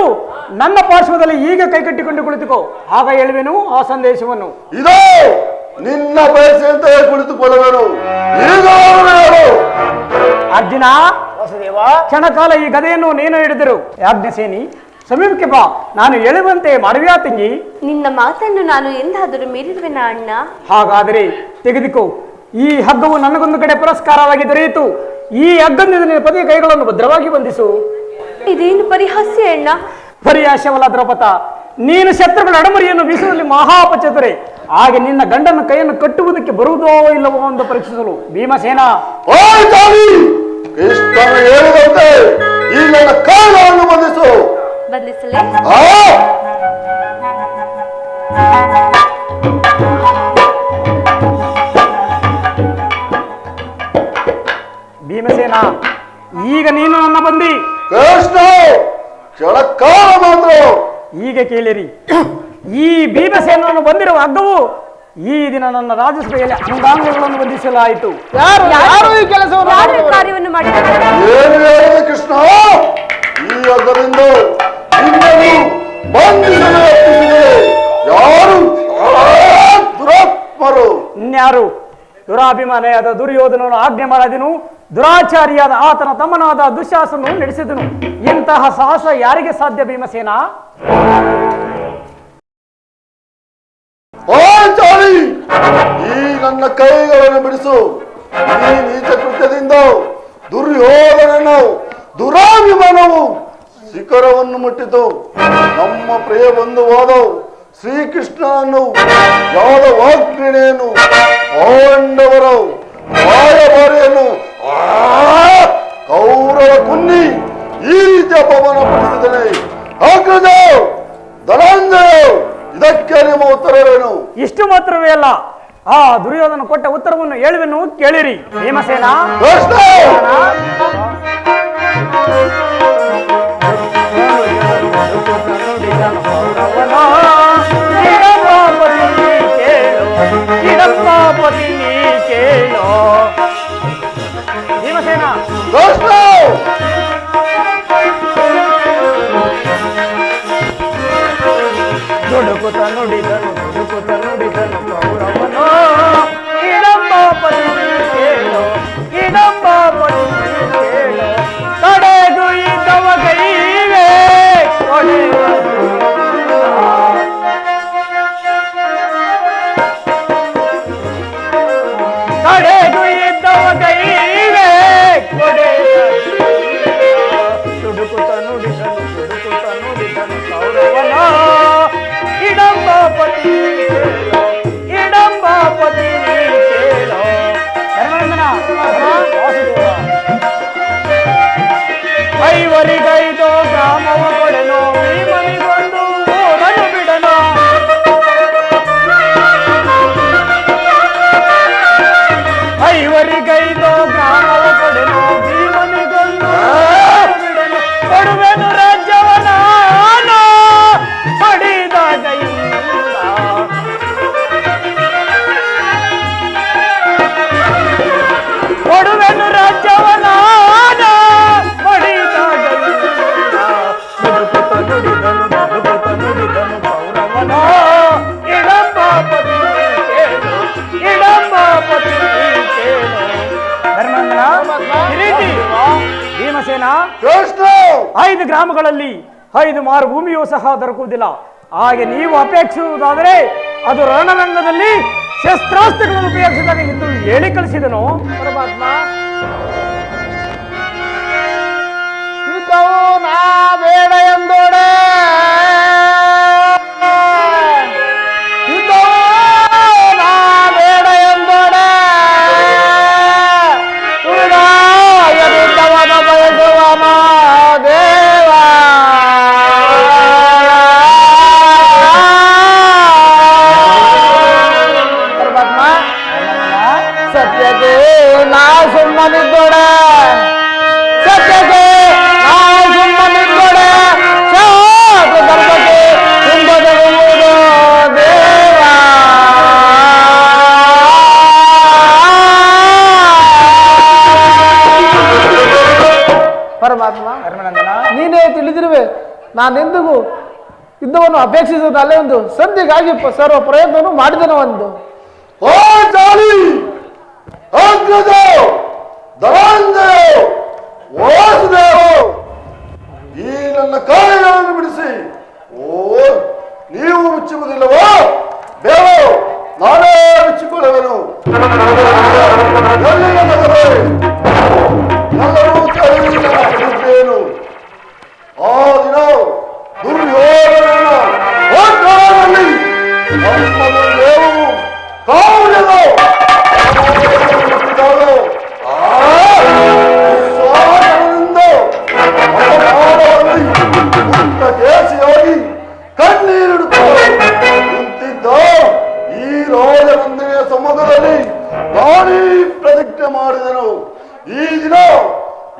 ನನ್ನ ಪಾರ್ಶ್ವದಲ್ಲಿ ಈಗ ಕೈ ಕಟ್ಟಿಕೊಂಡು ಕುಳಿತುಕೋ, ಆಗ ಹೇಳುವೆನು ಆ ಸಂದೇಶವನ್ನು. ಇದೋ ನಿನ್ನ ಬಯಸಂತೆ ಕುಳಿತುಕೊಳ್ಳುವೆನು. ಈಗ ಹೇಳು. ಅರ್ಜುನ, ಕ್ಷಣಕಾಲ ಈ ಗದೆಯನ್ನು ನೀನು ಹಿಡಿದರು. ಯಾಜ್ಞಸೇನಿ, ಸಮೀಪಕ್ಕೆ ಬಾ, ನಾನು ಹೇಳುವಂತೆ ಮಾಡುವ್ಯಾ ತಂಗಿ? ನಿನ್ನ ಮಾತನ್ನು ನಾನು ಎಂದಾದರೂ ಮೀರಿರುವೆನಾ ಅಣ್ಣ? ಹಾಗಾದರೆ ತೆಗೆದುಕೋ. ಈ ಹಗ್ಗವು ನನಗೊಂದು ಕಡೆ ಪುರಸ್ಕಾರವಾಗಿ ದೊರೆಯಿತು. ಈ ಹಗ್ಗದಿಂದ ನಿನ್ನ ಪತಿಯ ಕೈಗಳನ್ನು ಭದ್ರವಾಗಿ ಬಂಧಿಸು. ಇದೇನು ಪರಿಹಾಸ್ಯ ಅಣ್ಣ? ಪರಿಹಾಸ್ಯವಲ್ಲ ದ್ರೌಪದ, ನೀನು ಶತ್ರುಗಳ ಅಡಮರಿಯನ್ನು ಬೀಸುವಲ್ಲಿ ಮಹಾಪಚತುರೆ. ಹಾಗೆ ನಿನ್ನ ಗಂಡನ ಕೈಯನ್ನು ಕಟ್ಟುವುದಕ್ಕೆ ಬರುವುದೋ ಇಲ್ಲವೋ ಎಂದು ಪರೀಕ್ಷಿಸಲು. ಭೀಮಸೇನ, ಕೃಷ್ಣನ ಹೇಳಿದಂತೆ ಈ ನನ್ನ ಕಾಲವನ್ನು ಬಂಧಿಸು. ಬಂಧಿಸಲೇ? ಭೀಮಸೇನ, ಈಗ ನೀನು ನನ್ನ ಬಂದಿ. ಕೃಷ್ಣ, ಕ್ಷಣಕಾಲ ಮಾತ್ರ. ಈಗ ಕೇಳಿರಿ, ಈ ಭೀಮಸೇನನ್ನು ಬಂದಿರುವ ಹಗ್ಗವು ಈ ದಿನ ನನ್ನ ರಾಜಸಭೆಯಲ್ಲಿ ಅಂಗಾಂಗಗಳನ್ನು ಬಂಧಿಸಲಾಯಿತು. ಯಾರು ಈ ಕೆಲಸವನ್ನು ಯಾರು ಈ ಮಾಡಿದವರು? ಕಾರ್ಯವನ್ನು ಮಾಡಿದರು? ಏನು ಹೇಳಿದೆ ಕೃಷ್ಣ? ಈ ಹಗ್ಗದಿಂದ ನಿನ್ನನ್ನು ಬಂಧಿಸಲು ಯತ್ನಿಸಿದೆ ಯಾರು? ದುರಾತ್ಮರು. ಇನ್ಯಾರು? ದುರಾಭಿಮಾನಿಯಾದ ದುರ್ಯೋಧನನು ಆಜ್ಞೆ ಮಾಡಿದನು. ದುರಾಚಾರಿಯಾದ ಆತನ ತಮ್ಮನಾದ ದುಶ್ಯಾಸನನು ನಡೆಸಿದನು. ಇಂತಹ ಸಾಹಸ ಯಾರಿಗೆ ಸಾಧ್ಯ ಭೀಮಸೇನ? ಪಾಂಚಾಲಿ, ಈ ನನ್ನ ಕೈಗಳನ್ನು ಬಿಡಿಸು. ಈ ನೀಚ ಕೃತ್ಯದಿಂದ ದುರ್ಯೋಧನನು ದುರಾಭಿಮಾನವು ಶಿಖರವನ್ನು ಮುಟ್ಟಿತು. ನಮ್ಮ ಪ್ರಿಯ ಬಂಧುವಾದ ಶ್ರೀಕೃಷ್ಣನನ್ನು ಯಾದವಾಗ್ನಿಯನ್ನು ಪಾಂಡವರ ರಾಯಭಾರಿಯನ್ನು ಕೌರವ ಕುನ್ನಿ ಈ ರೀತಿಯ ಅಪಮಾನ ಪಡಿಸಿದನೆ. ಅಗ್ರಜ, ಧನಂಜಯ, ಇದಕ್ಕೆ ನಿಮ್ಮ ಉತ್ತರವೇನು? ಇಷ್ಟು ಮಾತ್ರವೇ ಅಲ್ಲ, ಆ ದುರ್ಯೋಧನ ಕೊಟ್ಟ ಉತ್ತರವನ್ನು ಹೇಳುವೆನು, ಕೇಳಿರಿ. ಭೀಮಸೇನ, ಕೃಷ್ಣ, ಭೀಮಸೇನ, ಕೃಷ್ಣ, ದುಡುಕುತ ನುಡಿದನು ಕೌರವನು. ಹಿಡಂಬಾಪತಿ ಕೇಳು, ಹಿಡಂಬಾಪತಿ ಕೇಳು, ತಡೆದು ಇದ್ದವ ಕೈಗೆ ಹೊಡೆಯುವ. ತಡೆದು ಇದ್ದವ ಕೈಗೆ ಹೊಡೆಯುವ. ದುಡುಕುತ ನುಡಿದನು ಕೌರವನ. ಹಿಡಂಬಾಪತಿ ಕೇಳು. ಭೀಮಸೇನ, ಕೃಷ್ಣ 5 ಗ್ರಾಮಗಳಲ್ಲಿ 5 ಮಾರು ಭೂಮಿಯೂ ಸಹ ದೊರಕುವುದಿಲ್ಲ. ಹಾಗೆ ನೀವು ಅಪೇಕ್ಷಿಸುವುದಾದರೆ ಅದು ರಣರಂಗದಲ್ಲಿ ಶಸ್ತ್ರಾಸ್ತ್ರಗಳನ್ನು ಉಪಯೋಗಿಸಿದಾಗ ಎಂದು ಹೇಳಿ ಕಳಿಸಿದನು. ಪರಮಾತ್ಮ, ಯುದ್ಧವು ನಾ ಬೇಡ ಎಂದೋಡೆ, ಯುದ್ಧವು ನಾ ಬೇಡ ಎಂದೋಡೆ, ಯುದ್ಧವನ ಬಯಸುವ ದೇವ. ಪರಮಾತ್ಮ, ಸತ್ಯಕ್ಕೆ ನಾ ಸುಮ್ಮನಿದ್ದೋಡ, ಸತ್ಯಕ್ಕೆ ನಾ ಸುಮ್ಮನಿದ್ದೋಡ, ಶಾಪ ಧರ್ಮಕ್ಕೆ ತುಂಬದೆಂಬುದು ದೇವ. ಪರಮಾತ್ಮ, ನೀನೇ ತಿಳಿದಿರುವೆ, ನಾನೆಂದಿಗೂ ಯುದ್ಧವನ್ನು ಅಪೇಕ್ಷಿಸುವುದಲ್ಲೇ ಒಂದು ಸಂಧಿಗಾಗಿ ಸರ್ವ ಪ್ರಯತ್ನವನ್ನು ಮಾಡಿದನು. ಒಂದು ಓ ಜಾಲಿ ಅಗ್ರಜ ಧರಾಂಜಯ ವಾಸುದೇವ, ಈ ನನ್ನ ಕಾರ್ಯಗಳನ್ನು ಬಿಡಿಸಿ ನೀವು ಮುಚ್ಚುವುದಿಲ್ಲವೋ? ಬೇಡ, ನಾನೇ ಮುಚ್ಚಿಕೊಳ್ಳುವೆನು. ಎಲ್ಲಿನ ನಗರೇ? ಎಲ್ಲರೂ ತಿಳಿಯುತ್ತೇನು. ಆ ದಿನ ದುರ್ಯೋಧನನ ಹೋರಾಟದಲ್ಲಿ ನಮ್ಮ ದೇವವು ಕಾವುಡೆದ ಕೇಸಿಯಾಗಿ ಕಣ್ಣೀರಿಡುತ್ತಾರೆ ನಿಂತಿದ್ದ ಈ ರಾಜನಂದನೆಯ ಸಮ್ಮುಖದಲ್ಲಿ ನಾನೀ ಪ್ರತಿಜ್ಞೆ ಮಾಡಿದೆನು. ಈ ದಿನ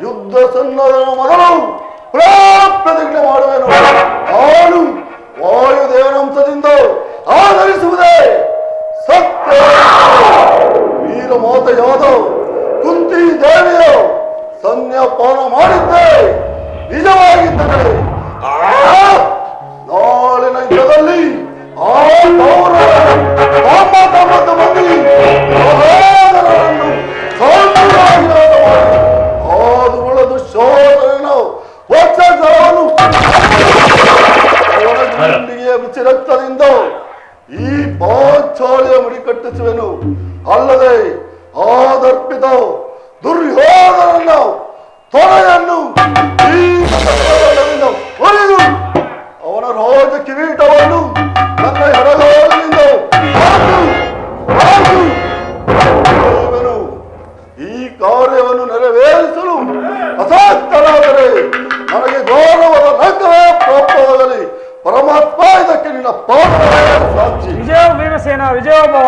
ಯುದ್ಧ ಸನ್ನದನ ಮೊದಲು ಪ್ರತಿಜ್ಞೆ ಮಾಡುವೆನು. ನಾನು ವಾಯುದೇವನಂಶದಿಂದ ಆಧರಿಸುವುದೇ ಸತ್ಯ. ವೀರ ಮಾತೆಯಾದ ಕುಂತಿ ದೇವಿಯ ಸನ್ಯಪಾನ ಮಾಡಿದ್ದೆ ನಿಜವಾಗಿದ್ದರೆ ನಾಳಿನ ಯುದ್ಧದಲ್ಲಿ ಆ ತೊಂಬತ್ತೊಂಬತ್ತು ಮಂದಿ ಆದುಗಳ ದುಶ್ಯೋಧನನ ವಕ್ಷಸ್ಥಳವನ್ನು ಅವನ ಗುಂಡಿಗೆ ಬಿಚ್ಚಿ ರಕ್ತದಿಂದ ಈ ಪಾಂಚಾಲಿಯ ಮುಡಿ ಕಟ್ಟಿಸುವೆನು. ಅಲ್ಲದೆ ಆ ದರ್ಪಿತ ದುರ್ಯೋಧನನ ತೊರೆಯನ್ನು ಈ ಹೊಡೆದು ಅವನ ರಾಜ ಕಿರೀಟವನ್ನು ನನ್ನ ಎಡಗಾಲಿನಿಂದ ಈ ಕಾರ್ಯವನ್ನು ನೆರವೇರಿಸಲು ಅಸಾಧ್ಯರಾದರೆ ನನಗೆ ಗೌರವದ ನಗರವೇ ಪ್ರಾಪ್ತವಾಗಲಿ. ಪರಮಾತ್ಮ ಇದಕ್ಕೆ ನಿನ್ನ ಪಾದ ಸಾಕ್ಷಿ. ವಿಜಯ ಭೀಮಸೇನ, ವಿಜಯೋಭವ.